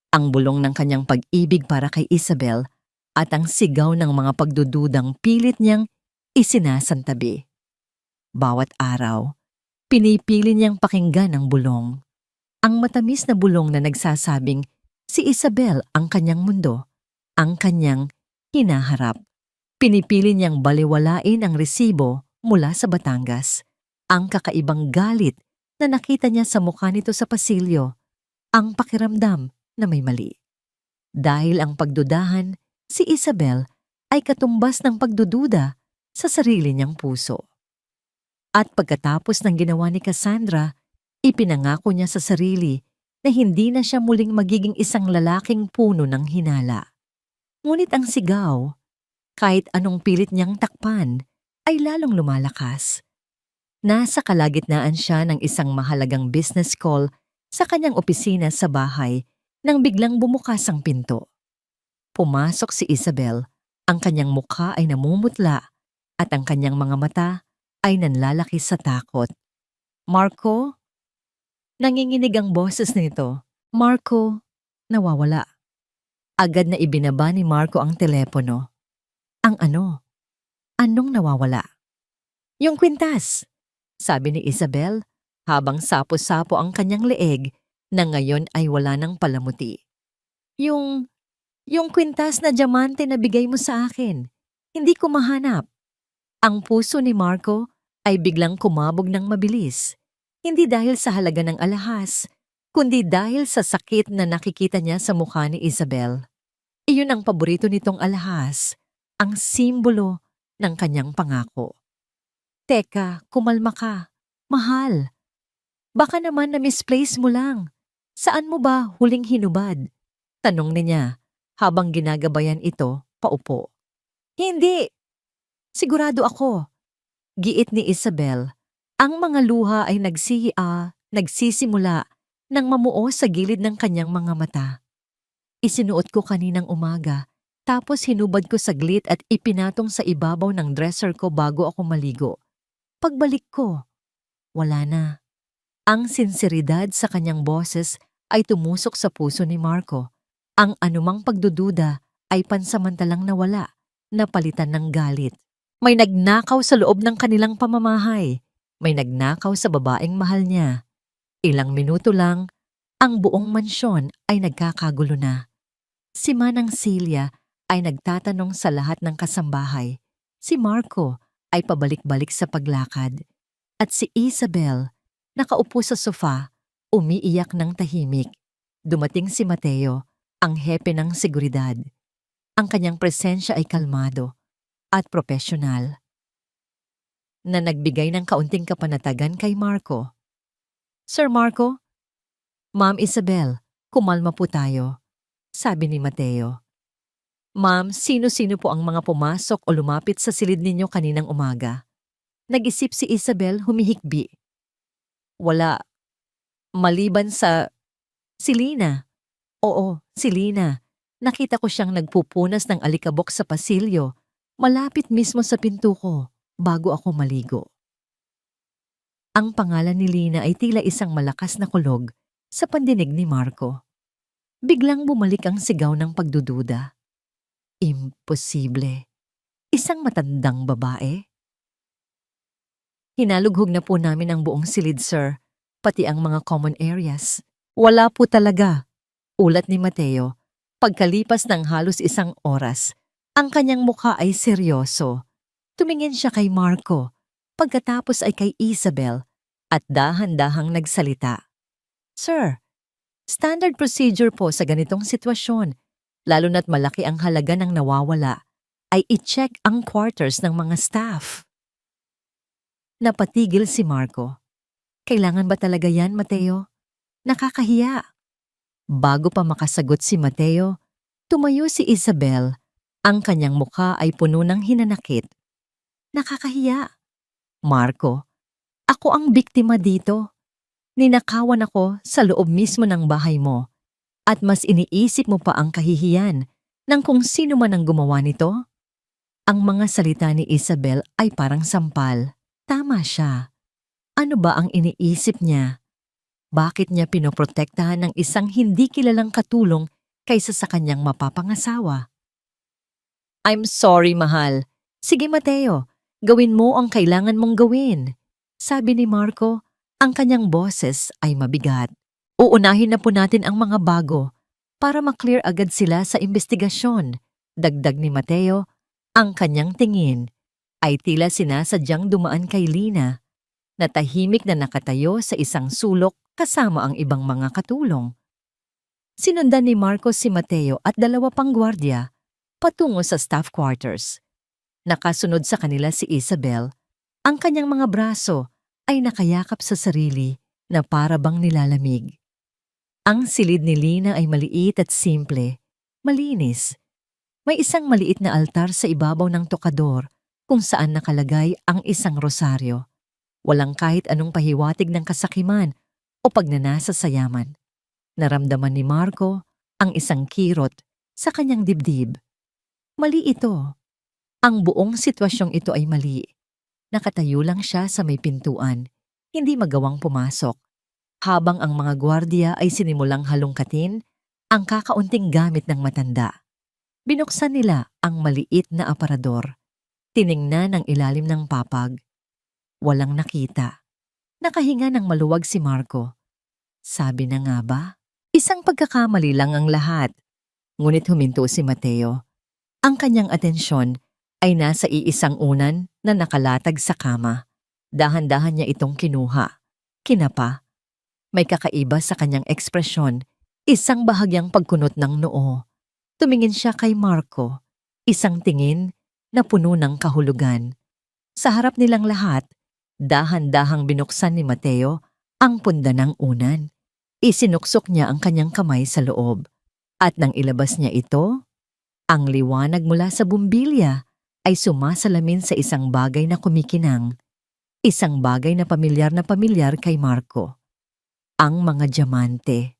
ang bulong ng kanyang pag-ibig para kay Isabel at ang sigaw ng mga pagdududang pilit niyang isinasantabi. Bawat araw, pinipili niyang pakinggan ang bulong. Ang matamis na bulong na nagsasabing si Isabel ang kanyang mundo, ang kanyang hinaharap. Pinipili niyang baliwalain ang resibo mula sa Batangas, ang kakaibang galit na nakita niya sa mukha nito sa pasilyo, ang pakiramdam na may mali. Dahil ang pagdudahan, si Isabel ay katumbas ng pagdududa sa sarili niyang puso. At pagkatapos ng ginawa ni Cassandra, ipinangako niya sa sarili na hindi na siya muling magiging isang lalaking puno ng hinala. Ngunit ang sigaw, kahit anong pilit niyang takpan, ay lalong lumalakas. Nasa kalagitnaan siya ng isang mahalagang business call sa kanyang opisina sa bahay nang biglang bumukas ang pinto. Pumasok si Isabel, ang kanyang mukha ay namumutla at ang kanyang mga mata ay nanlalaki sa takot. Marco? Nanginginig ang boses nito. Marco, nawawala. Agad na ibinaba ni Marco ang telepono. Ang ano? Anong nawawala? Yung kwintas, sabi ni Isabel habang sapo-sapo ang kanyang leeg na ngayon ay wala ng palamuti. Yung kwintas na diamante na bigay mo sa akin, hindi ko mahanap. Ang puso ni Marco ay biglang kumabog ng mabilis, hindi dahil sa halaga ng alahas, kundi dahil sa sakit na nakikita niya sa mukha ni Isabel. Iyon ang paborito nitong alahas, ang simbolo ng kanyang pangako. Teka, kumalma ka. Mahal. Baka naman na-misplace mo lang. Saan mo ba huling hinubad? Tanong niya habang ginagabayan ito paupo. Hindi. Sigurado ako. Giit ni Isabel. Ang mga luha ay nagsisimula nang mamuo sa gilid ng kanyang mga mata. Isinuot ko kaninang umaga. Tapos hinubad ko saglit at ipinatong sa ibabaw ng dresser ko bago ako maligo. Pagbalik ko, wala na. Ang sinseridad sa kanyang boses ay tumusok sa puso ni Marco. Ang anumang pagdududa ay pansamantalang nawala, napalitan ng galit. May nagnakaw sa loob ng kanilang pamamahay. May nagnakaw sa babaeng mahal niya. Ilang minuto lang, ang buong mansyon ay nagkakagulo na. Si Manang Celia ay nagtatanong sa lahat ng kasambahay. Si Marco ay pabalik-balik sa paglakad. At si Isabel, nakaupo sa sofa, umiiyak ng tahimik. Dumating si Mateo, ang hepe ng seguridad. Ang kanyang presensya ay kalmado at propesyonal, na nagbigay ng kaunting kapanatagan kay Marco. Sir Marco? Ma'am Isabel, kumalma po tayo, sabi ni Mateo. Ma'am, sino-sino po ang mga pumasok o lumapit sa silid ninyo kaninang umaga? Nag-isip si Isabel humihikbi. Wala, maliban sa si Lina. Oo, si Lina. Nakita ko siyang nagpupunas ng alikabok sa pasilyo, malapit mismo sa pinto ko, bago ako maligo. Ang pangalan ni Lina ay tila isang malakas na kulog sa pandinig ni Marco. Biglang bumalik ang sigaw ng pagdududa. Imposible. Isang matandang babae? Hinalughog na po namin ang buong silid, sir, pati ang mga common areas. Wala po talaga. Ulat ni Mateo, pagkalipas ng halos 1 oras, ang kanyang mukha ay seryoso. Tumingin siya kay Marco, pagkatapos ay kay Isabel, at dahan-dahang nagsalita. Sir, standard procedure po sa ganitong sitwasyon, lalo na't malaki ang halaga ng nawawala, ay i-check ang quarters ng mga staff. Napatigil si Marco. Kailangan ba talaga yan, Mateo? Nakakahiya. Bago pa makasagot si Mateo, tumayo si Isabel. Ang kanyang mukha ay puno ng hinanakit. Nakakahiya. Marco, ako ang biktima dito. Ninakawan ako sa loob mismo ng bahay mo. At mas iniisip mo pa ang kahihiyan ng kung sino man ang gumawa nito? Ang mga salita ni Isabel ay parang sampal. Tama siya. Ano ba ang iniisip niya? Bakit niya pinoprotektahan ng isang hindi kilalang katulong kaysa sa kanyang mapapangasawa? I'm sorry, mahal. Sige, Mateo, gawin mo ang kailangan mong gawin. Sabi ni Marco, ang kanyang boses ay mabigat. Uunahin na po natin ang mga bago para maklear agad sila sa investigasyon. Dagdag ni Mateo, ang kanyang tingin ay tila sinasadyang dumaan kay Lina, na tahimik na nakatayo sa isang sulok kasama ang ibang mga katulong. Sinundan ni Marcos si Mateo at 2 pang gwardiya patungo sa staff quarters. Nakasunod sa kanila si Isabel. Ang kanyang mga braso ay nakayakap sa sarili na para bang nilalamig. Ang silid ni Lina ay maliit at simple, malinis. May isang maliit na altar sa ibabaw ng tokador kung saan nakalagay ang isang rosaryo. Walang kahit anong pahiwatig ng kasakiman o pagnanasa sa yaman. Naramdaman ni Marco ang isang kirot sa kanyang dibdib. Mali ito. Ang buong sitwasyong ito ay mali. Nakatayo lang siya sa may pintuan, hindi magawang pumasok. Habang ang mga gwardiya ay sinimulang halongkatin ang kakaunting gamit ng matanda. Binuksan nila ang maliit na aparador. Tiningnan ang ilalim ng papag. Walang nakita. Nakahinga ng maluwag si Marco. Sabi na nga ba? Isang pagkakamali lang ang lahat. Ngunit huminto si Mateo. Ang kanyang atensyon ay nasa iisang unan na nakalatag sa kama. Dahan-dahan niya itong kinuha. Kinapa. May kakaiba sa kanyang ekspresyon, isang bahagyang pagkunot ng noo. Tumingin siya kay Marco, isang tingin na puno ng kahulugan. Sa harap nilang lahat, dahan-dahang binuksan ni Mateo ang punda ng unan. Isinuksok niya ang kanyang kamay sa loob. At nang ilabas niya ito, ang liwanag mula sa bumbilya ay sumasalamin sa isang bagay na kumikinang. Isang bagay na pamilyar kay Marco. Ang mga diamante.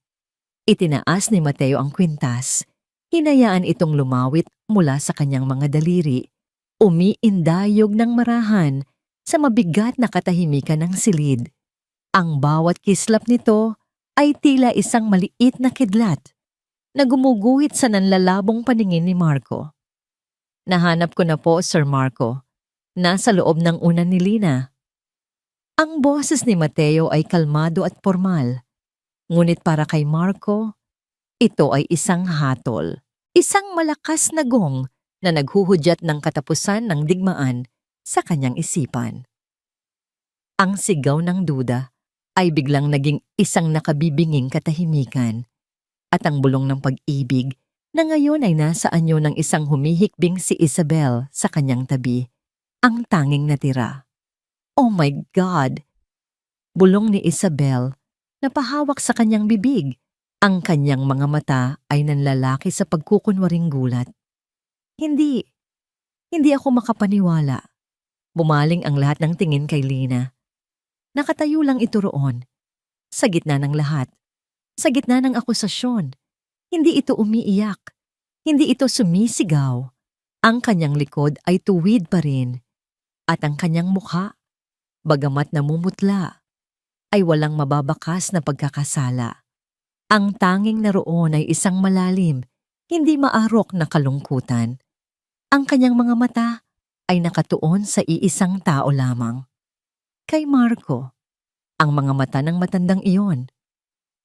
Itinaas ni Mateo ang kwintas. Hinayaan itong lumawit mula sa kanyang mga daliri. Umiindayog ng marahan sa mabigat na katahimikan ng silid. Ang bawat kislap nito ay tila isang maliit na kidlat na gumuguhit sa nanlalabong paningin ni Marco. Nahanap ko na po, Sir Marco. Nasa loob ng unan ni Lina. Ang boses ni Mateo ay kalmado at formal. Ngunit para kay Marco, ito ay isang hatol. Isang malakas na gong na naghuhudyat ng katapusan ng digmaan sa kanyang isipan. Ang sigaw ng duda ay biglang naging isang nakabibinging katahimikan at ang bulong ng pag-ibig na ngayon ay nasa anyo ng isang humihikbing si Isabel sa kanyang tabi, ang tanging natira. Oh my God! Bulong ni Isabel na pahawak sa kanyang bibig. Ang kanyang mga mata ay nanlalaki sa pagkukunwaring gulat. Hindi, hindi ako makapaniwala. Bumaling ang lahat ng tingin kay Lina. Nakatayo lang ito roon, sa gitna ng lahat, sa gitna ng akusasyon. Hindi ito umiiyak, hindi ito sumisigaw. Ang kanyang likod ay tuwid pa rin, at ang kanyang mukha, bagamat namumutla, ay walang mababakas na pagkakasala. Ang tanging naroon ay isang malalim, hindi maarok na kalungkutan. Ang kanyang mga mata ay nakatuon sa iisang tao lamang. Kay Marco, ang mga mata ng matandang iyon.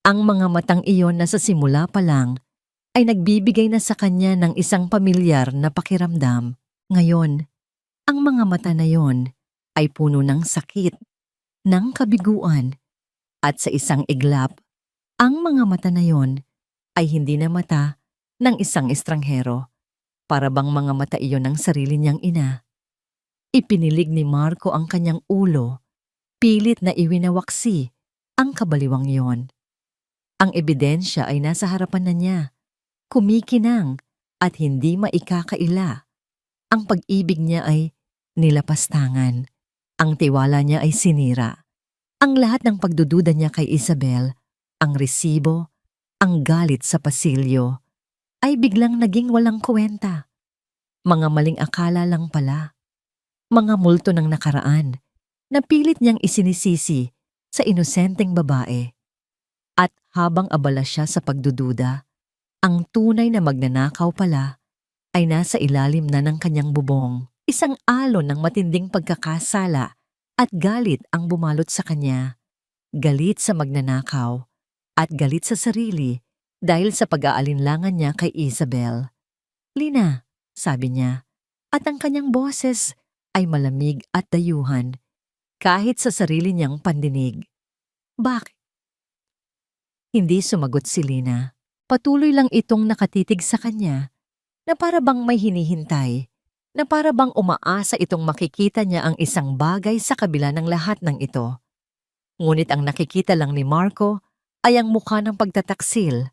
Ang mga matang iyon na sa simula pa lang ay nagbibigay na sa kanya ng isang pamilyar na pakiramdam. Ngayon, ang mga mata na iyon ay puno ng sakit, ng kabiguan, at sa isang iglap, ang mga mata na iyon ay hindi na mata ng isang estranghero. Para bang mga mata iyon ng sarili niyang ina. Ipinilig ni Marco ang kanyang ulo, pilit na iwinawaksi ang kabaliwang iyon. Ang ebidensya ay nasa harapan na niya, kumikinang at hindi maikakaila. Ang pag-ibig niya ay nilapastangan, ang tiwala niya ay sinira. Ang lahat ng pagdududa niya kay Isabel, ang resibo, ang galit sa pasilyo, ay biglang naging walang kwenta. Mga maling akala lang pala. Mga multo ng nakaraan na pilit niyang isinisisi sa inosenteng babae. At habang abala siya sa pagdududa, ang tunay na magnanakaw pala ay nasa ilalim na ng kanyang bubong. Isang alon ng matinding pagkakasala at galit ang bumalot sa kanya. Galit sa magnanakaw at galit sa sarili dahil sa pag-aalinlangan niya kay Isabel. "Lina," sabi niya, at ang kanyang boses ay malamig at dayuhan kahit sa sarili niyang pandinig. "Bakit?" Hindi sumagot si Lina. Patuloy lang itong nakatitig sa kanya na para bang may hinihintay, na para bang umaasa itong makikita niya ang isang bagay sa kabila ng lahat ng ito. Ngunit ang nakikita lang ni Marco ay ang mukha ng pagtataksil,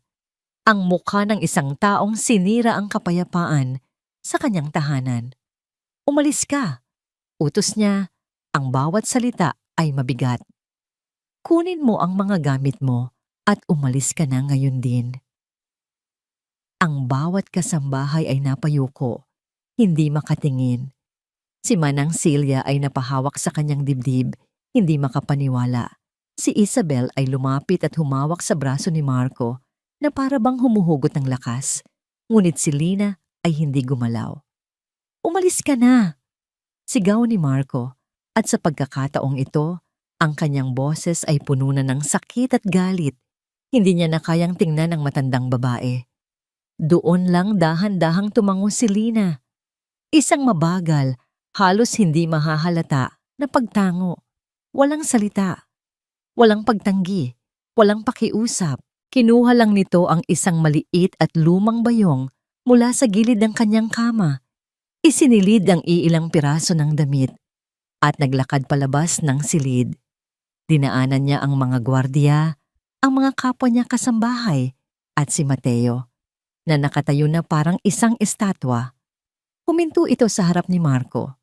ang mukha ng isang taong sinira ang kapayapaan sa kanyang tahanan. "Umalis ka," utos niya, ang bawat salita ay mabigat. "Kunin mo ang mga gamit mo at umalis ka na ngayon din." Ang bawat kasambahay ay napayuko, hindi makatingin. Si Manang Celia ay napahawak sa kanyang dibdib, hindi makapaniwala. Si Isabel ay lumapit at humawak sa braso ni Marco na para bang humuhugot ng lakas. Ngunit si Lina ay hindi gumalaw. "Umalis ka na!" sigaw ni Marco, at sa pagkakataong ito, ang kanyang boses ay puno na ng sakit at galit. Hindi niya na kayang tingnan ang matandang babae. Doon lang dahan-dahang tumango si Lina. Isang mabagal, halos hindi mahahalata na pagtango. Walang salita, walang pagtanggi, walang pakiusap. Kinuha lang nito ang isang maliit at lumang bayong mula sa gilid ng kanyang kama. Isinilid ang iilang piraso ng damit at naglakad palabas ng silid. Dinaanan niya ang mga gwardiya, ang mga kapwa niya kasambahay at si Mateo, na nakatayo na parang isang estatwa. Huminto ito sa harap ni Marco.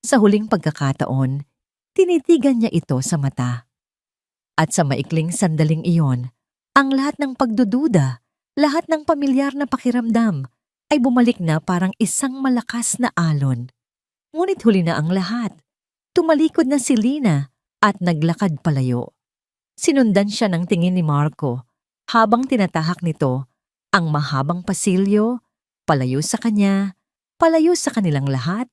Sa huling pagkakataon, tinitigan niya ito sa mata. At sa maikling sandaling iyon, ang lahat ng pagdududa, lahat ng pamilyar na pakiramdam ay bumalik na parang isang malakas na alon. Ngunit huli na ang lahat. Tumalikod na si Lina at naglakad palayo. Sinundan siya ng tingin ni Marco habang tinatahak nito ang mahabang pasilyo, palayo sa kanya, palayo sa kanilang lahat,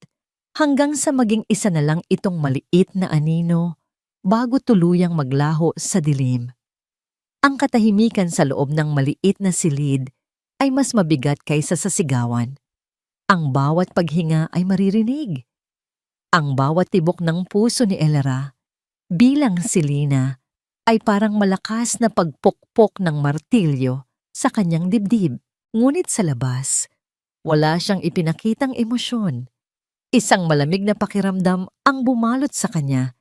hanggang sa maging isa na lang itong maliit na anino bago tuluyang maglaho sa dilim. Ang katahimikan sa loob ng maliit na silid ay mas mabigat kaysa sa sigawan. Ang bawat paghinga ay maririnig. Ang bawat tibok ng puso ni Elera, bilang si Lina, ay parang malakas na pagpukpok ng martilyo sa kanyang dibdib. Ngunit sa labas, wala siyang ipinakitang emosyon. Isang malamig na pakiramdam ang bumalot sa kanya,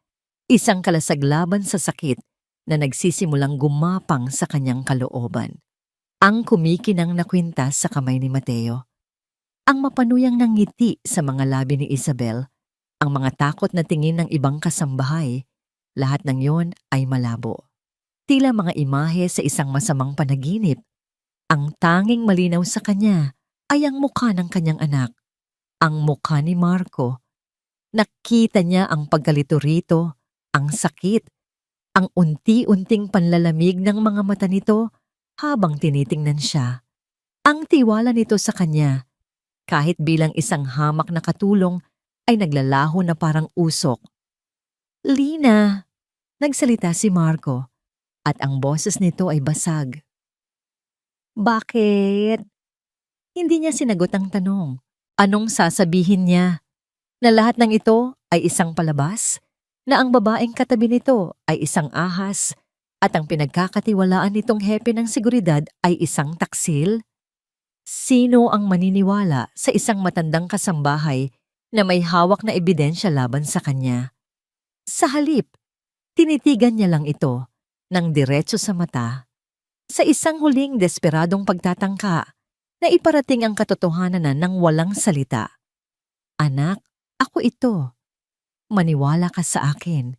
isang kalasaglaban sa sakit na nagsisimulang gumapang sa kanyang kalooban. Ang kumikinang na kwintas sa kamay ni Mateo. Ang mapanuyang ng ngiti sa mga labi ni Isabel, ang mga takot na tingin ng ibang kasambahay, lahat ng yon ay malabo. Tila mga imahe sa isang masamang panaginip. Ang tanging malinaw sa kanya ay ang mukha ng kanyang anak, ang mukha ni Marco. Nakita niya ang pagkalito rito, ang sakit, ang unti-unting panlalamig ng mga mata nito habang tinitingnan siya. Ang tiwala nito sa kanya, kahit bilang isang hamak na katulong, ay naglalaho na parang usok. "Lina," nagsalita si Marco, at ang boses nito ay basag. "Bakit?" Hindi niya sinagot ang tanong. Anong sasabihin niya? Na lahat ng ito ay isang palabas? Na ang babaeng katabi nito ay isang ahas? At ang pinagkakatiwalaan nitong hepe ng seguridad ay isang taksil? Sino ang maniniwala sa isang matandang kasambahay na may hawak na ebidensya laban sa kanya? Sa halip, tinitigan niya lang ito ng diretso sa mata. Sa isang huling desperadong pagtatangka na iparating ang katotohanan na ng walang salita. "Anak, ako ito. Maniwala ka sa akin."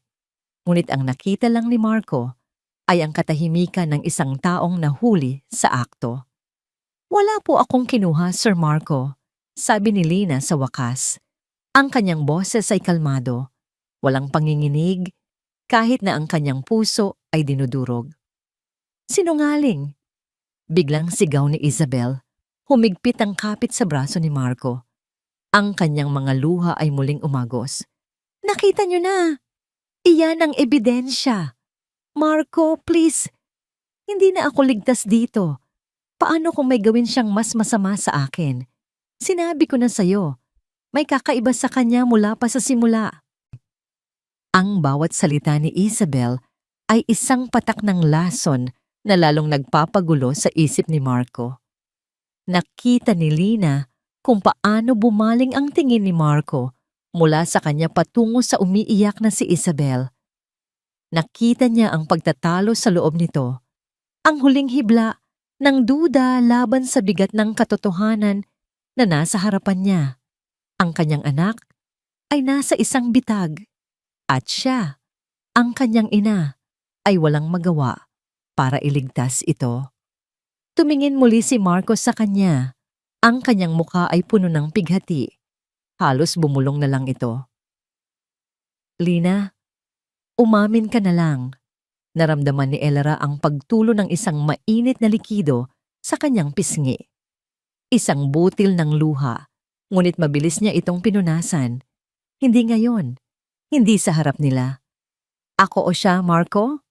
Ngunit ang nakita lang ni Marco ay ang katahimikan ng isang taong nahuli sa akto. "Wala po akong kinuha, Sir Marco," sabi ni Lina sa wakas. Ang kanyang boses ay kalmado, walang panginginig, kahit na ang kanyang puso ay dinudurog. "Sinungaling!" Biglang sigaw ni Isabel, humigpit ang kapit sa braso ni Marco. Ang kanyang mga luha ay muling umagos. "Nakita niyo na! Iyan ang ebidensya! Marco, please! Hindi na ako ligtas dito. Paano kung may gawin siyang mas masama sa akin? Sinabi ko na sa'yo, may kakaiba sa kanya mula pa sa simula." Ang bawat salita ni Isabel ay isang patak ng lason na lalong nagpapagulo sa isip ni Marco. Nakita ni Lina kung paano bumaling ang tingin ni Marco mula sa kanya patungo sa umiiyak na si Isabel. Nakita niya ang pagtatalo sa loob nito, ang huling hibla ng duda laban sa bigat ng katotohanan na nasa harapan niya. Ang kanyang anak ay nasa isang bitag at siya, ang kanyang ina, ay walang magawa para iligtas ito. Tumingin muli si Marco sa kanya. Ang kanyang mukha ay puno ng pighati. Halos bumulong na lang ito. "Lina, umamin ka na lang." Naramdaman ni Elera ang pagtulo ng isang mainit na likido sa kanyang pisngi. Isang butil ng luha, ngunit mabilis niya itong pinunasan. Hindi ngayon, hindi sa harap nila. "Ako o siya, Marco?"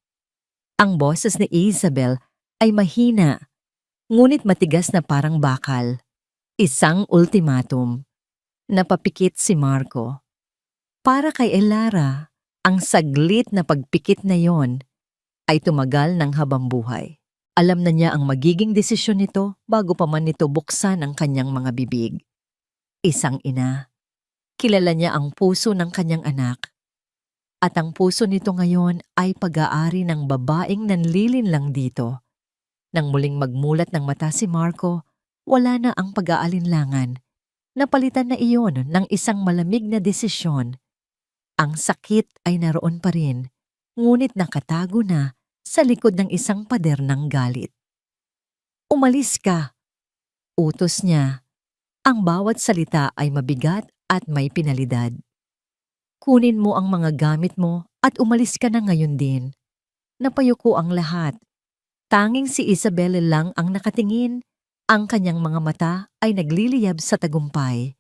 Ang boses ni Isabel ay mahina, ngunit matigas na parang bakal. Isang ultimatum. Napapikit si Marco. Para kay Elara, ang saglit na pagpikit na yon ay tumagal ng habambuhay. Alam na niya ang magiging desisyon nito bago pa man nito buksan ang kanyang mga bibig. Isang ina. Kilala niya ang puso ng kanyang anak. At ang puso nito ngayon ay pag-aari ng babaeng nanlilinlang dito. Nang muling magmulat ng mata si Marco, wala na ang pag-aalinlangan. Napalitan na iyon ng isang malamig na desisyon. Ang sakit ay naroon pa rin, ngunit nakatago na sa likod ng isang pader ng galit. "Umalis ka!" Utos niya. Ang bawat salita ay mabigat at may pinalidad. "Kunin mo ang mga gamit mo at umalis ka na ngayon din." Napayuko ang lahat. Tanging si Isabel lang ang nakatingin. Ang kanyang mga mata ay nagliliyab sa tagumpay.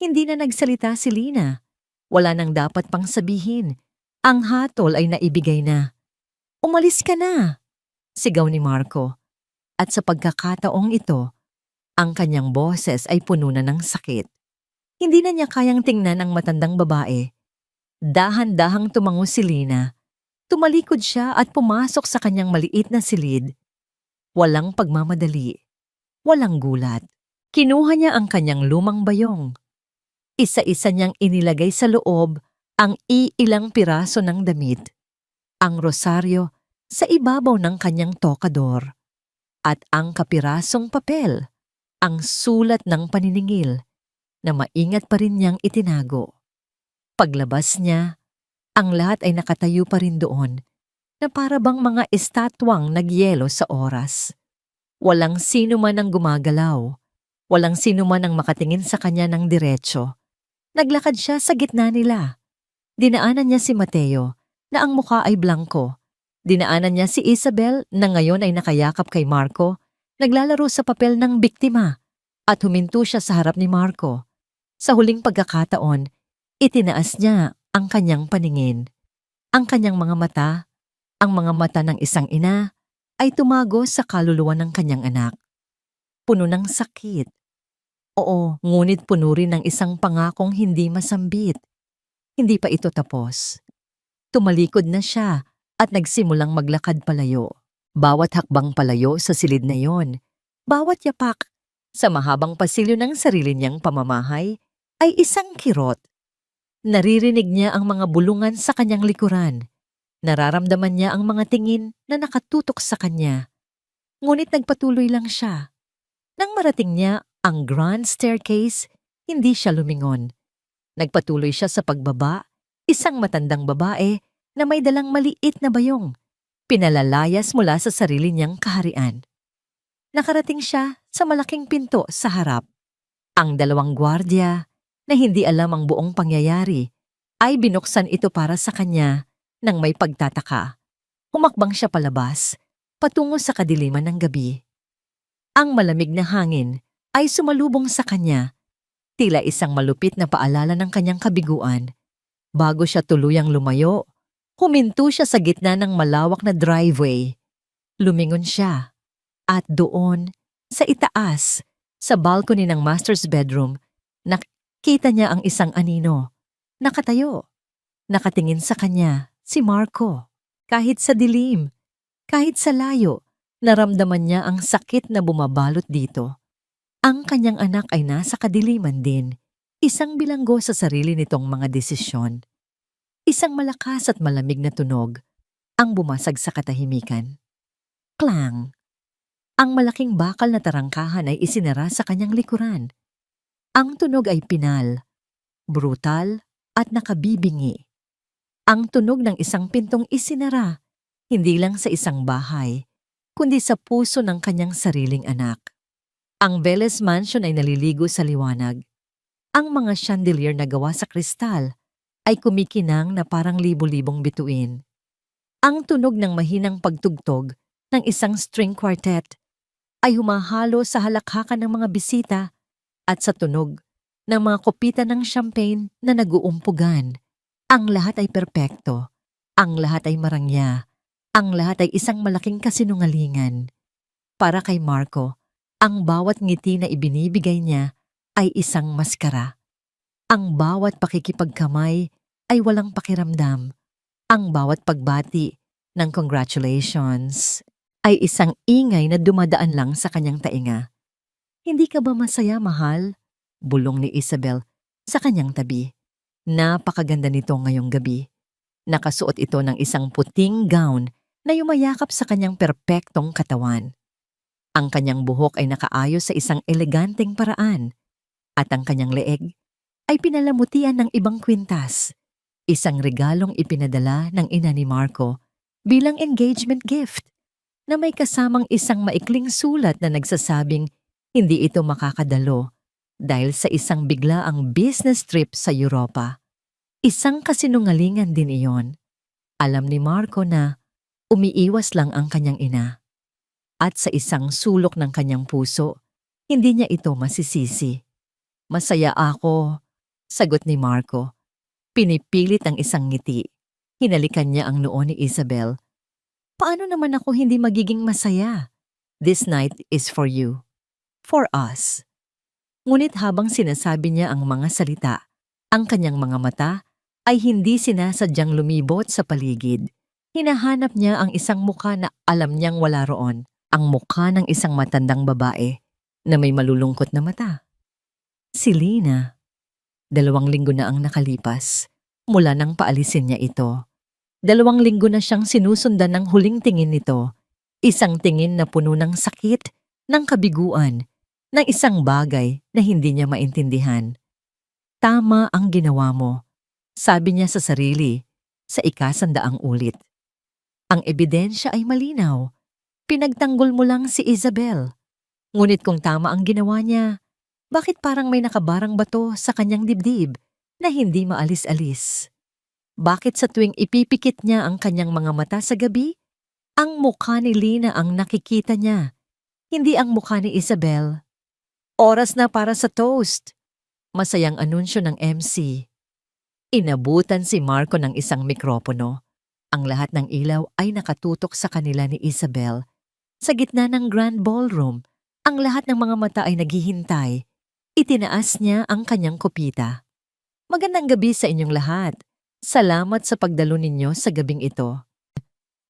Hindi na nagsalita si Lina. Wala nang dapat pang sabihin. Ang hatol ay naibigay na. "Umalis ka na!" sigaw ni Marco. At sa pagkakataong ito, ang kanyang boses ay puno na ng sakit. Hindi na niya kayang tingnan ang matandang babae. Dahan-dahang tumango si Lina. Tumalikod siya at pumasok sa kanyang maliit na silid. Walang pagmamadali. Walang gulat. Kinuha niya ang kanyang lumang bayong. Isa-isa niyang inilagay sa loob ang iilang piraso ng damit. Ang rosaryo sa ibabaw ng kanyang tokador. At ang kapirasong papel, ang sulat ng paniningil, na maingat pa rin niyang itinago. Paglabas niya, ang lahat ay nakatayo pa rin doon na para bang mga estatwang nagyelo sa oras. Walang sino man ang gumagalaw. Walang sino man ang makatingin sa kanya ng diretso. Naglakad siya sa gitna nila. Dinaanan niya si Mateo na ang mukha ay blanko. Dinaanan niya si Isabel na ngayon ay nakayakap kay Marco, naglalaro sa papel ng biktima, at huminto siya sa harap ni Marco. Sa huling pagkakataon, itinaas niya ang kanyang paningin. Ang kanyang mga mata, ang mga mata ng isang ina, ay tumago sa kaluluwa ng kanyang anak. Puno ng sakit. Oo, ngunit puno rin ng isang pangakong hindi masambit. Hindi pa ito tapos. Tumalikod na siya at nagsimulang maglakad palayo. Bawat hakbang palayo sa silid na yon, bawat yapak sa mahabang pasilyo ng sarili niyang pamamahay ay isang kirot. Naririnig niya ang mga bulungan sa kanyang likuran. Nararamdaman niya ang mga tingin na nakatutok sa kanya. Ngunit nagpatuloy lang siya. Nang marating niya ang grand staircase, hindi siya lumingon. Nagpatuloy siya sa pagbaba, isang matandang babae na may dalang maliit na bayong, pinalalayas mula sa sarili niyang kaharian. Nakarating siya sa malaking pinto sa harap. Ang dalawang gwardiya, na hindi alam ang buong pangyayari, ay binuksan ito para sa kanya nang may pagtataka. Humakbang siya palabas, patungo sa kadiliman ng gabi. Ang malamig na hangin ay sumalubong sa kanya, tila isang malupit na paalala ng kanyang kabiguan. Bago siya tuluyang lumayo, huminto siya sa gitna ng malawak na driveway. Lumingon siya, at doon, sa itaas, sa balcony ng master's bedroom, nakita niya ang isang anino. Nakatayo, nakatingin sa kanya, si Marco. Kahit sa dilim, kahit sa layo, naramdaman niya ang sakit na bumabalot dito. Ang kanyang anak ay nasa kadiliman din, isang bilanggo sa sarili nitong mga desisyon. Isang malakas at malamig na tunog ang bumasag sa katahimikan. Klang! Ang malaking bakal na tarangkahan ay isinara sa kanyang likuran. Ang tunog ay pinal, brutal at nakabibingi. Ang tunog ng isang pintong isinara, hindi lang sa isang bahay, kundi sa puso ng kanyang sariling anak. Ang Velez Mansion ay naliligo sa liwanag. Ang mga chandelier na gawa sa kristal ay kumikinang na parang libo-libong bituin. Ang tunog ng mahinang pagtugtog ng isang string quartet ay humahalo sa halakhakan ng mga bisita at sa tunog ng mga kopita ng champagne na naguumpugan. Ang lahat ay perpekto, ang lahat ay marangya, ang lahat ay isang malaking kasinungalingan. Para kay Marco, ang bawat ngiti na ibinibigay niya ay isang maskara. Ang bawat pakikipagkamay ay walang pakiramdam. Ang bawat pagbati ng congratulations ay isang ingay na dumadaan lang sa kanyang tainga. Hindi ka ba masaya, mahal? Bulong ni Isabel sa kanyang tabi. Napakaganda nito ngayong gabi. Nakasuot ito ng isang puting gown na yumayakap sa kanyang perpektong katawan. Ang kanyang buhok ay nakaayos sa isang eleganteng paraan at ang kanyang leeg ay pinalamutian ng ibang kwintas, isang regalong ipinadala ng ina ni Marco bilang engagement gift na may kasamang isang maikling sulat na nagsasabing hindi ito makakadalo dahil sa isang biglaang business trip sa Europa. Isang kasinungalingan din iyon. Alam ni Marco na umiiwas lang ang kanyang ina. At sa isang sulok ng kanyang puso, hindi niya ito masisisi. Masaya ako, sagot ni Marco. Pinipilit ang isang ngiti. Hinalikan niya ang noo ni Isabel. Paano naman ako hindi magiging masaya? This night is for you. For us. Ngunit habang sinasabi niya ang mga salita, ang kanyang mga mata ay hindi sinasadyang lumibot sa paligid. Hinahanap niya ang isang mukha na alam niyang wala roon. Ang mukha ng isang matandang babae na may malulungkot na mata. Si Lina. 2 linggo na ang nakalipas mula nang paalisin niya ito. 2 linggo na siyang sinusundan ng huling tingin nito. Isang tingin na puno ng sakit, ng kabiguan, ng isang bagay na hindi niya maintindihan. Tama ang ginawa mo, sabi niya sa sarili, sa ikasandaang ulit. Ang ebidensya ay malinaw. Pinagtanggol mo lang si Isabel. Ngunit kung tama ang ginawa niya, bakit parang may nakabarang bato sa kanyang dibdib na hindi maalis-alis? Bakit sa tuwing ipipikit niya ang kanyang mga mata sa gabi, ang mukha ni Lina ang nakikita niya, hindi ang mukha ni Isabel? Oras na para sa toast. Masayang anunsyo ng MC. Inabutan si Marco ng isang mikropono. Ang lahat ng ilaw ay nakatutok sa kanila ni Isabel. Sa gitna ng grand ballroom, ang lahat ng mga mata ay naghihintay. Itinaas niya ang kanyang kopita. Magandang gabi sa inyong lahat. Salamat sa pagdalo ninyo sa gabing ito.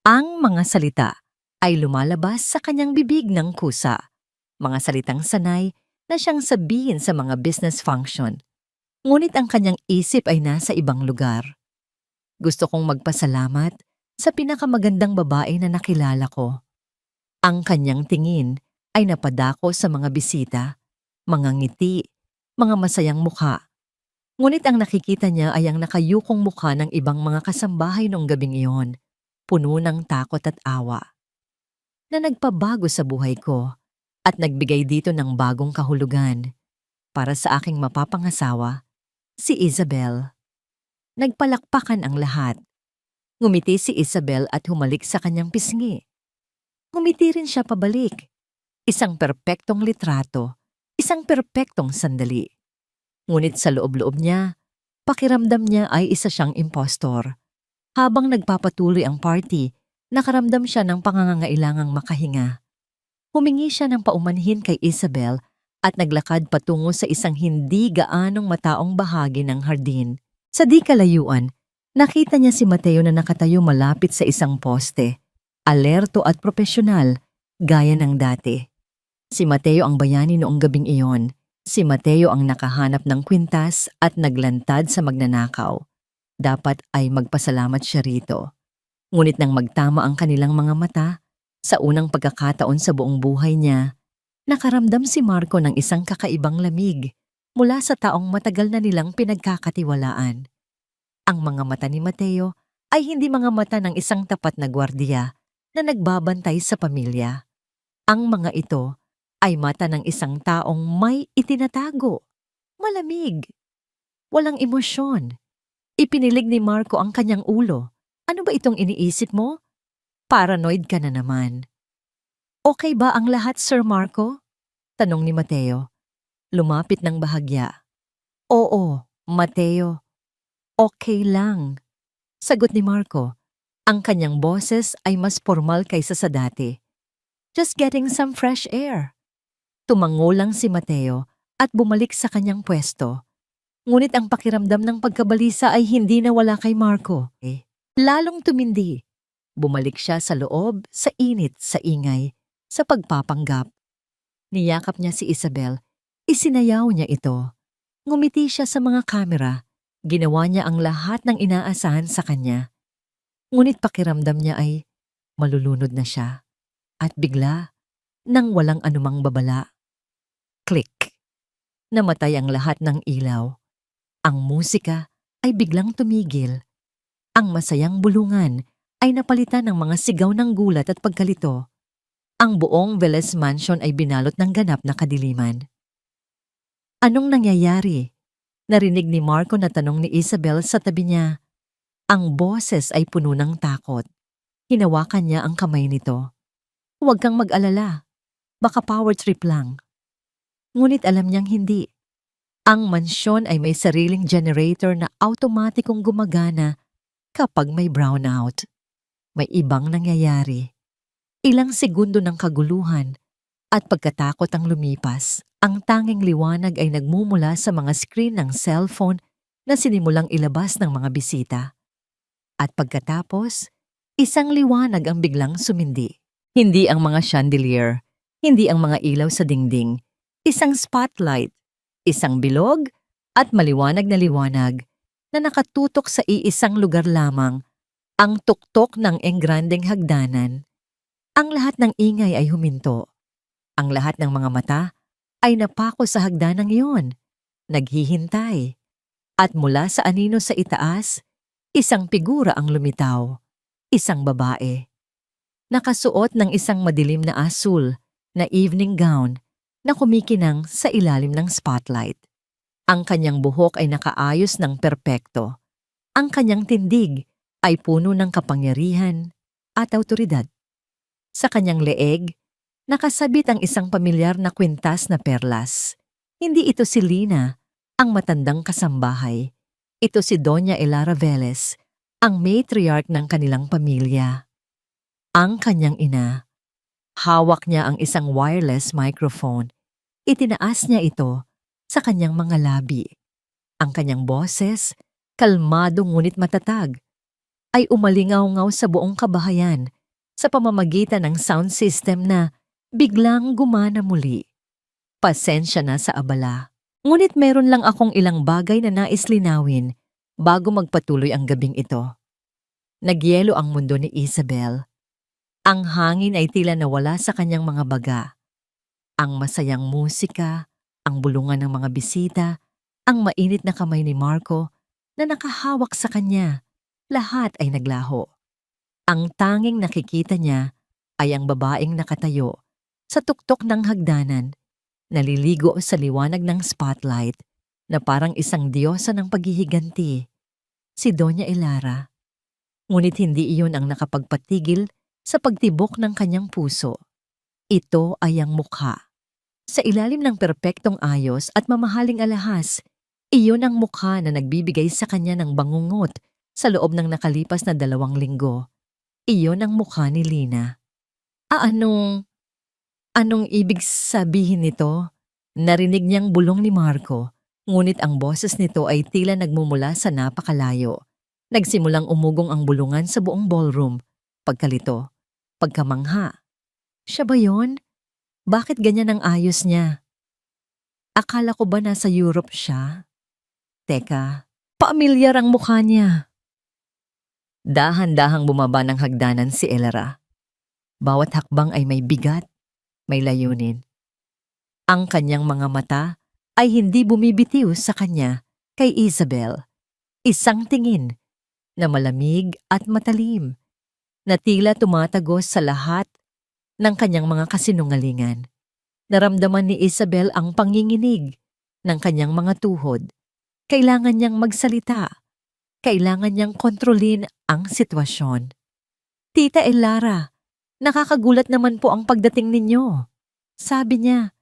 Ang mga salita ay lumalabas sa kanyang bibig ng kusa. Mga salitang sanay na siyang sabihin sa mga business function. Ngunit ang kanyang isip ay nasa ibang lugar. Gusto kong magpasalamat sa pinakamagandang babae na nakilala ko. Ang kanyang tingin ay napadako sa mga bisita, mga ngiti, mga masayang mukha. Ngunit ang nakikita niya ay ang nakayukong mukha ng ibang mga kasambahay noong gabing iyon, puno ng takot at awa. Na nagpabago sa buhay ko at nagbigay dito ng bagong kahulugan para sa aking mapapangasawa, si Isabel. Nagpalakpakan ang lahat. Ngumiti si Isabel at humalik sa kanyang pisngi. Ngumiti rin siya pabalik. Isang perpektong litrato, isang perpektong sandali. Ngunit sa loob-loob niya, pakiramdam niya ay isa siyang impostor. Habang nagpapatuloy ang party, nakaramdam siya ng pangangailangang makahinga. Humingi siya ng paumanhin kay Isabel at naglakad patungo sa isang hindi gaanong mataong bahagi ng hardin. Sa di kalayuan, nakita niya si Mateo na nakatayo malapit sa isang poste, alerto at propesyonal, gaya ng dati. Si Mateo ang bayani noong gabing iyon. Si Mateo ang nakahanap ng kwintas at naglantad sa magnanakaw. Dapat ay magpasalamat siya rito. Ngunit nang magtama ang kanilang mga mata, sa unang pagkakataon sa buong buhay niya, nakaramdam si Marco ng isang kakaibang lamig mula sa taong matagal na nilang pinagkakatiwalaan. Ang mga mata ni Mateo ay hindi mga mata ng isang tapat na gwardiya na nagbabantay sa pamilya. Ang mga ito ay mata ng isang taong may itinatago, malamig, walang emosyon. Ipinilig ni Marco ang kanyang ulo. Ano ba itong iniisip mo? Paranoid ka na naman. Okay ba ang lahat, Sir Marco? Tanong ni Mateo. Lumapit ng bahagya. Oo, Mateo. Okay lang. Sagot ni Marco. Ang kanyang boses ay mas formal kaysa sa dati. Just getting some fresh air. Tumango lang si Mateo at bumalik sa kanyang pwesto. Ngunit ang pakiramdam ng pagkabalisa ay hindi nawala kay Marco. Lalong tumindi. Bumalik siya sa loob, sa init, sa ingay, sa pagpapanggap. Niyakap niya si Isabel. Isinayaw niya ito. Ngumiti siya sa mga kamera. Ginawa niya ang lahat ng inaasahan sa kanya. Ngunit pakiramdam niya ay malulunod na siya. At bigla, nang walang anumang babala. Click. Namatay ang lahat ng ilaw. Ang musika ay biglang tumigil. Ang masayang bulungan ay napalitan ng mga sigaw ng gulat at pagkalito. Ang buong Velez Mansion ay binalot ng ganap na kadiliman. Anong nangyayari? Narinig ni Marco na tanong ni Isabel sa tabi niya. Ang boses ay puno ng takot. Hinawakan niya ang kamay nito. Huwag kang mag-alala. Baka power trip lang. Ngunit alam niyang hindi. Ang mansyon ay may sariling generator na automatikong gumagana kapag may brownout. May ibang nangyayari. Ilang segundo ng kaguluhan at pagkatakot ang lumipas. Ang tanging liwanag ay nagmumula sa mga screen ng cellphone na sinimulang ilabas ng mga bisita. At pagkatapos, isang liwanag ang biglang sumindi. Hindi ang mga chandelier, hindi ang mga ilaw sa dingding, isang spotlight, isang bilog at maliwanag na liwanag na nakatutok sa iisang lugar lamang, ang tuktok ng engrandeng hagdanan. Ang lahat ng ingay ay huminto. Ang lahat ng mga mata ay napako sa hagdanang iyon, naghihintay. At mula sa anino sa itaas, isang figura ang lumitaw, isang babae. Nakasuot ng isang madilim na asul na evening gown na kumikinang sa ilalim ng spotlight. Ang kanyang buhok ay nakaayos ng perpekto. Ang kanyang tindig ay puno ng kapangyarihan at awtoridad. Sa kanyang leeg, nakasabit ang isang pamilyar na kwintas na perlas. Hindi ito si Lina, ang matandang kasambahay. Ito si Doña Elara Velez, ang matriarch ng kanilang pamilya. Ang kanyang ina, hawak niya ang isang wireless microphone. Itinaas niya ito sa kanyang mga labi. Ang kanyang boses, kalmado ngunit matatag, ay umalingaw-ngaw sa buong kabahayan sa pamamagitan ng sound system na biglang gumana muli. Pasensya na sa abala. Ngunit meron lang akong ilang bagay na nais linawin bago magpatuloy ang gabing ito. Nagyelo ang mundo ni Isabel. Ang hangin ay tila nawala sa kanyang mga baga. Ang masayang musika, ang bulungan ng mga bisita, ang mainit na kamay ni Marco na nakahawak sa kanya, lahat ay naglaho. Ang tanging nakikita niya ay ang babaeng nakatayo sa tuktok ng hagdanan, naliligo sa liwanag ng spotlight na parang isang diyosa ng paghihiganti, si Doña Elara. Ngunit hindi iyon ang nakapagpatigil sa pagtibok ng kanyang puso. Ito ay ang mukha. Sa ilalim ng perpektong ayos at mamahaling alahas, iyon ang mukha na nagbibigay sa kanya ng bangungot sa loob ng nakalipas na 2 linggo. Iyon ang mukha ni Lina. Anong ibig sabihin nito? Narinig niyang bulong ni Marco, ngunit ang boses nito ay tila nagmumula sa napakalayo. Nagsimulang umugong ang bulungan sa buong ballroom. Pagkalito, pagkamangha. Siya ba yon? Bakit ganyan ang ayos niya? Akala ko ba nasa Europe siya? Teka, pamilyar ang mukha niya. Dahan-dahang bumaba ng hagdanan si Elara. Bawat hakbang ay may bigat, may layunin. Ang kanyang mga mata ay hindi bumibitiw sa kanya kay Isabel. Isang tingin na malamig at matalim, na tila tumatagos sa lahat ng kanyang mga kasinungalingan. Naramdaman ni Isabel ang panginginig ng kanyang mga tuhod. Kailangan niyang magsalita. Kailangan niyang kontrolin ang sitwasyon. Tita Elara, nakakagulat naman po ang pagdating ninyo. Sabi niya,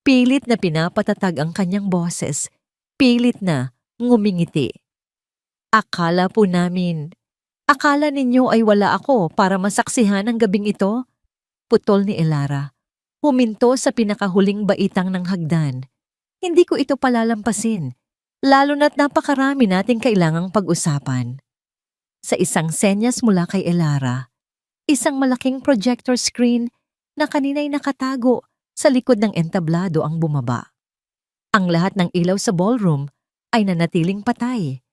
pilit na pinapatatag ang kanyang boses, pilit na ngumingiti. Akala ninyo ay wala ako para masaksihan ang gabing ito? Putol ni Elara. Huminto sa pinakahuling baitang ng hagdan. Hindi ko ito palalampasin, lalo na't napakarami nating kailangang pag-usapan. Sa isang senyas mula kay Elara, isang malaking projector screen na kanina'y nakatago sa likod ng entablado ang bumaba. Ang lahat ng ilaw sa ballroom ay nanatiling patay,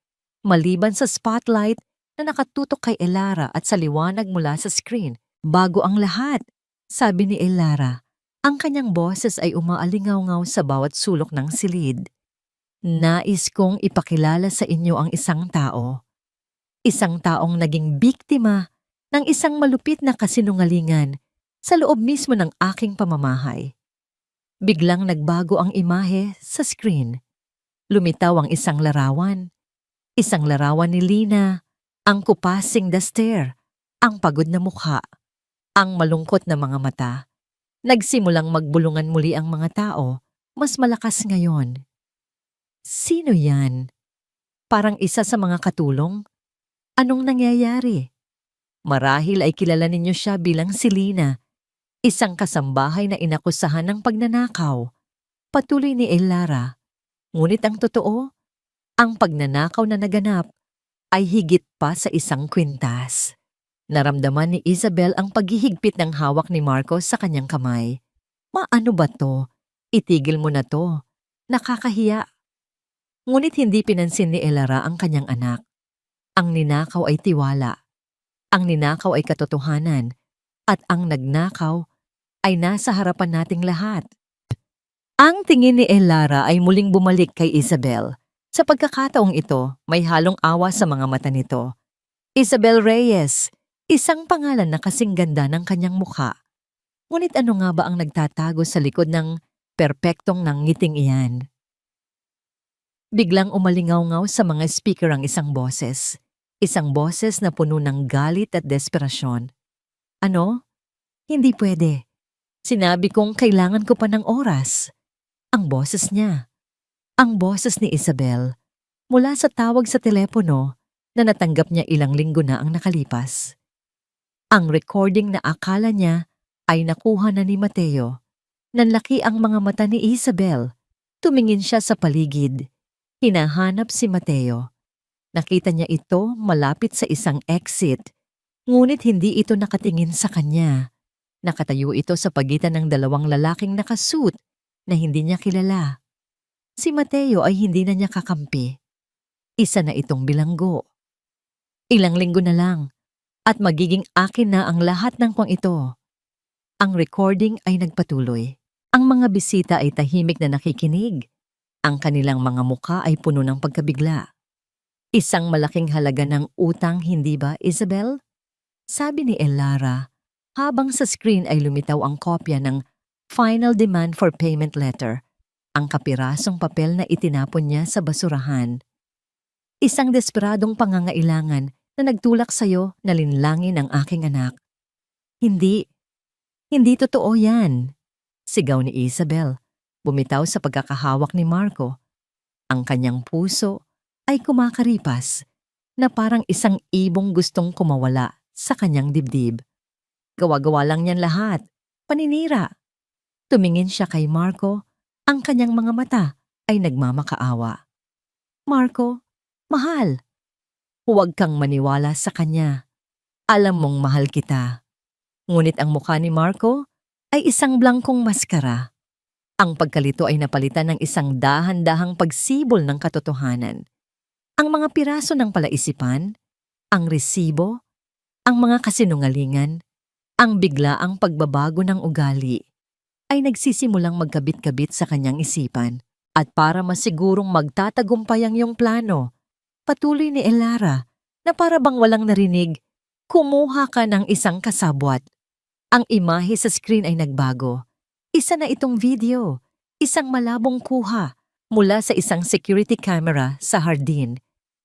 maliban sa spotlight na nakatutok kay Elara at sa liwanag mula sa screen. Bago ang lahat, sabi ni Elara, ang kanyang boses ay umaalingaw-ngaw sa bawat sulok ng silid. Nais kong ipakilala sa inyo ang isang tao. Isang taong naging biktima ng isang malupit na kasinungalingan sa loob mismo ng aking pamamahay. Biglang nagbago ang imahe sa screen. Lumitaw ang isang larawan. Isang larawan ni Lina, ang kupasing daster, ang pagod na mukha, ang malungkot na mga mata. Nagsimulang magbulungan muli ang mga tao, mas malakas ngayon. Sino yan? Parang isa sa mga katulong? Anong nangyayari? Marahil ay kilala ninyo siya bilang si Lina, isang kasambahay na inakusahan ng pagnanakaw. Patuloy ni Elara. Ngunit ang totoo, ang pagnanakaw na naganap ay higit pa sa isang kwintas. Naramdaman ni Isabel ang paghihigpit ng hawak ni Marco sa kanyang kamay. Maano ba to? Itigil mo na to. Nakakahiya. Ngunit hindi pinansin ni Elara ang kanyang anak. Ang ninakaw ay tiwala. Ang ninakaw ay katotohanan. At ang nagnakaw ay nasa harapan nating lahat. Ang tingin ni Elara ay muling bumalik kay Isabel. Sa pagkakataong ito, may halong awa sa mga mata nito. Isabel Reyes, isang pangalan na kasing ganda ng kanyang mukha. Ngunit ano nga ba ang nagtatago sa likod ng perpektong ngiting iyan? Biglang umalingaw-ngaw sa mga speaker ang isang boses. Isang boses na puno ng galit at desperasyon. Ano? Hindi pwede. Sinabi kong kailangan ko pa ng oras. Ang boses niya. Ang boses ni Isabel mula sa tawag sa telepono na natanggap niya ilang linggo na ang nakalipas. Ang recording na akala niya ay nakuha na ni Mateo. Nanlaki ang mga mata ni Isabel. Tumingin siya sa paligid. Hinahanap si Mateo. Nakita niya ito malapit sa isang exit, ngunit hindi ito nakatingin sa kanya. Nakatayo ito sa pagitan ng dalawang lalaking nakasuit na hindi niya kilala. Si Mateo ay hindi na niya kakampi. Isa na itong bilanggo. Ilang linggo na lang at magiging akin na ang lahat ng kwang ito. Ang recording ay nagpatuloy. Ang mga bisita ay tahimik na nakikinig. Ang kanilang mga muka ay puno ng pagkabigla. Isang malaking halaga ng utang, hindi ba, Isabel? Sabi ni Elara, habang sa screen ay lumitaw ang kopya ng Final Demand for Payment Letter, ang kapirasong papel na itinapon niya sa basurahan. Isang desperadong pangangailangan na nagtulak sa'yo na linlangin ang aking anak. Hindi totoo yan, sigaw ni Isabel. Bumitaw sa pagkakahawak ni Marco. Ang kanyang puso ay kumakaripas na parang isang ibong gustong kumawala sa kanyang dibdib. Gawa-gawa lang niyan lahat. Paninira. Tumingin siya kay Marco. Ang kanyang mga mata ay nagmamakaawa. Marco, mahal. Huwag kang maniwala sa kanya. Alam mong mahal kita. Ngunit ang mukha ni Marco ay isang blangkong maskara. Ang pagkalito ay napalitan ng isang dahan-dahang pagsibol ng katotohanan. Ang mga piraso ng palaisipan, ang resibo, ang mga kasinungalingan, ang biglaang pagbabago ng ugali, ay nagsisimulang magkabit-kabit sa kanyang isipan. At para masigurong magtatagumpay ang iyong plano, patuloy ni Elara na para bang walang narinig, kumuha ka ng isang kasabwat. Ang imahe sa screen ay nagbago. Isa na itong video, isang malabong kuha mula sa isang security camera sa hardin.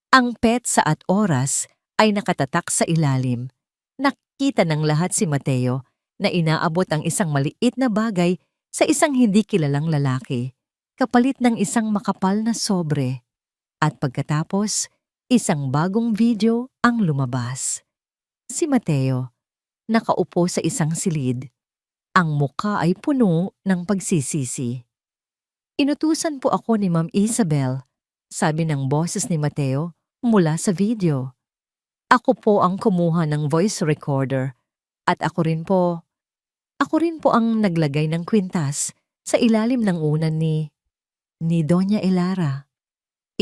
Ang petsa at oras ay nakatatak sa ilalim. Nakita ng lahat si Mateo na inaabot ang isang maliit na bagay sa isang hindi kilalang lalaki, kapalit ng isang makapal na sobre. At pagkatapos, isang bagong video ang lumabas. Si Mateo, nakaupo sa isang silid. Ang muka ay puno ng pagsisisi. Inutusan po ako ni Ma'am Isabel, sabi ng boses ni Mateo mula sa video. Ako po ang kumuha ng voice recorder at ako rin po ang naglagay ng kwintas sa ilalim ng unan ni Doña Elara.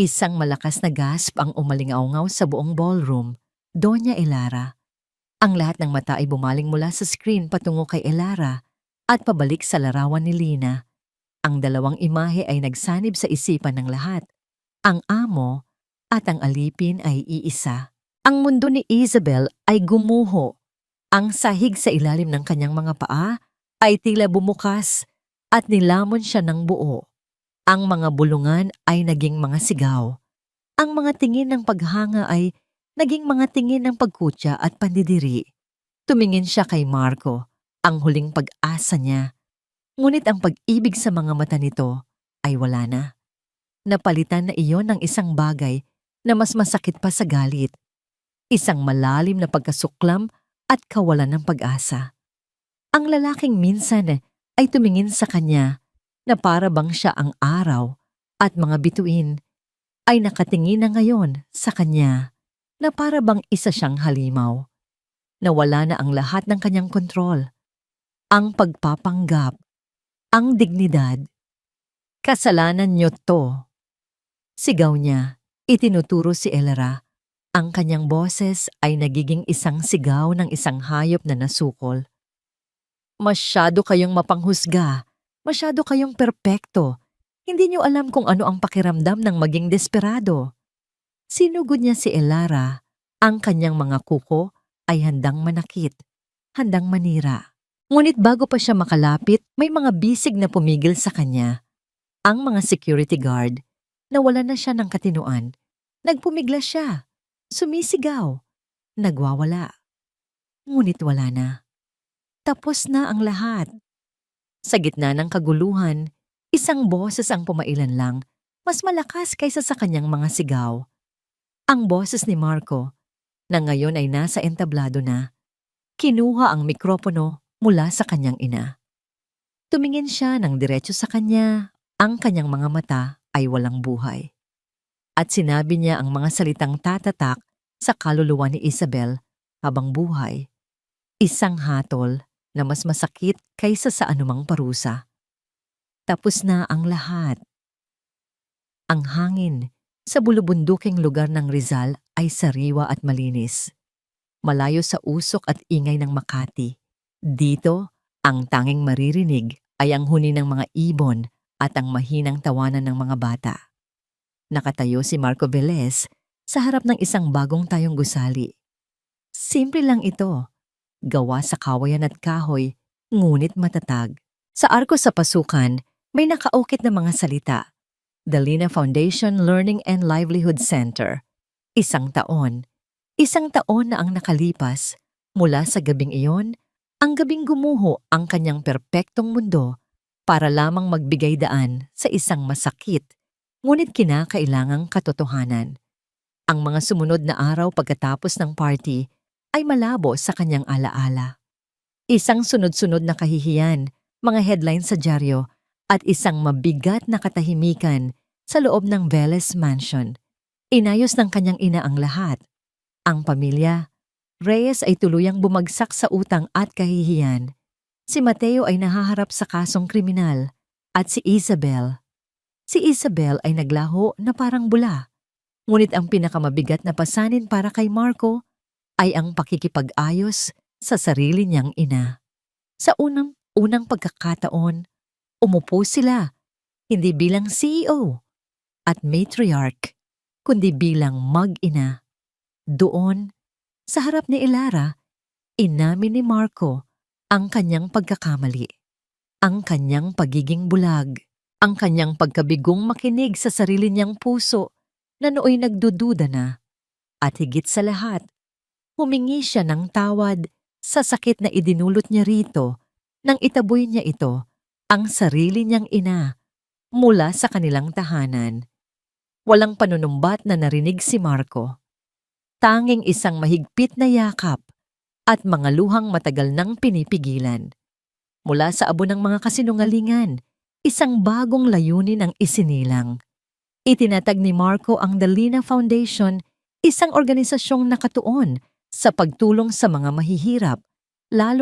Isang malakas na gasp ang umalingaw-ngaw sa buong ballroom. Doña Elara. Ang lahat ng mata ay bumaling mula sa screen patungo kay Elara at pabalik sa larawan ni Lina. Ang dalawang imahe ay nagsanib sa isipan ng lahat. Ang amo at ang alipin ay iisa. Ang mundo ni Isabel ay gumuho. Ang sahig sa ilalim ng kanyang mga paa ay tila bumukas at nilamon siya ng buo. Ang mga bulungan ay naging mga sigaw. Ang mga tingin ng paghanga ay naging mga tingin ng pagkutya at pandidiri. Tumingin siya kay Marco, ang huling pag-asa niya. Ngunit ang pag-ibig sa mga mata nito ay wala na. Napalitan na iyon ng isang bagay na mas masakit pa sa galit. Isang malalim na pagkasuklam at kawalan ng pag-asa. Ang lalaking minsan ay tumingin sa kanya na para bang siya ang araw at mga bituin ay nakatingin na ngayon sa kanya na para bang isa siyang halimaw. Nawala na ang lahat ng kanyang kontrol. Ang pagpapanggap, ang dignidad. Kasalanan niyo to. Sigaw niya, itinuturo si Elara. Ang kanyang boses ay nagiging isang sigaw ng isang hayop na nasukol. Masyado kayong mapanghusga, masyado kayong perpekto, Hindi niyo alam kung ano ang pakiramdam ng maging desperado. Sinugod niya si Elara. Ang kanyang mga kuko ay handang manakit, handang manira. Ngunit bago pa siya makalapit, may mga bisig na pumigil sa kanya. Ang mga security guard, nawala na siya ng katinuan. Nagpumigla siya, sumisigaw, nagwawala. Ngunit wala na. Tapos na ang lahat. Sa gitna ng kaguluhan, isang boses ang pumailan lang, mas malakas kaysa sa kanyang mga sigaw. Ang boses ni Marco, na ngayon ay nasa entablado na, kinuha ang mikropono mula sa kanyang ina. Tumingin siya ng diretso sa kanya, ang kanyang mga mata ay walang buhay. At sinabi niya ang mga salitang tatatak sa kaluluwa ni Isabel habang buhay. Isang hatol na mas masakit kaysa sa anumang parusa. Tapos na ang lahat. Ang hangin sa bulubunduking lugar ng Rizal ay sariwa at malinis. Malayo sa usok at ingay ng Makati. Dito, ang tanging maririnig ay ang huni ng mga ibon at ang mahinang tawanan ng mga bata. Nakatayo si Marco Velez sa harap ng isang bagong tayong gusali. Simple lang ito, gawa sa kawayan at kahoy, ngunit matatag. Sa arko sa pasukan, may nakaukit na mga salita. The Lina Foundation Learning and Livelihood Center. Isang taon na ang nakalipas mula sa gabing iyon, ang gabing gumuho ang kanyang perpektong mundo para lamang magbigay daan sa isang masakit, ngunit kinakailangang katotohanan. Ang mga sumunod na araw pagkatapos ng party ay malabo sa kanyang alaala. Isang sunod-sunod na kahihiyan, mga headlines sa dyaryo, at isang mabigat na katahimikan sa loob ng Velez Mansion. Inayos ng kanyang ina ang lahat. Ang pamilya, Reyes ay tuluyang bumagsak sa utang at kahihiyan. Si Mateo ay nahaharap sa kasong kriminal at si Isabel ay naglaho na parang bula. Ngunit ang pinakamabigat na pasanin para kay Marco ay ang pakikipag-ayos sa sarili niyang ina. Sa unang pagkakataon, umupo sila, hindi bilang CEO at matriarch, kundi bilang mag-ina. Doon, sa harap ni Elara, inamin ni Marco ang kanyang pagkakamali, ang kanyang pagiging bulag, ang kanyang pagkabigong makinig sa sarili niyang puso na nooy nagdududa na. At higit sa lahat, humingi siya ng tawad sa sakit na idinulot niya rito nang itaboy niya ito, ang sarili niyang ina, mula sa kanilang tahanan. Walang panunumbat na narinig si Marco. Tanging isang mahigpit na yakap at mga luhang matagal nang pinipigilan. Mula sa abo ng mga kasinungalingan, isang bagong layunin ang isinilang. Itinatag ni Marco ang The Lina Foundation, isang organisasyong nakatuon sa pagtulong sa mga mahihirap, lalo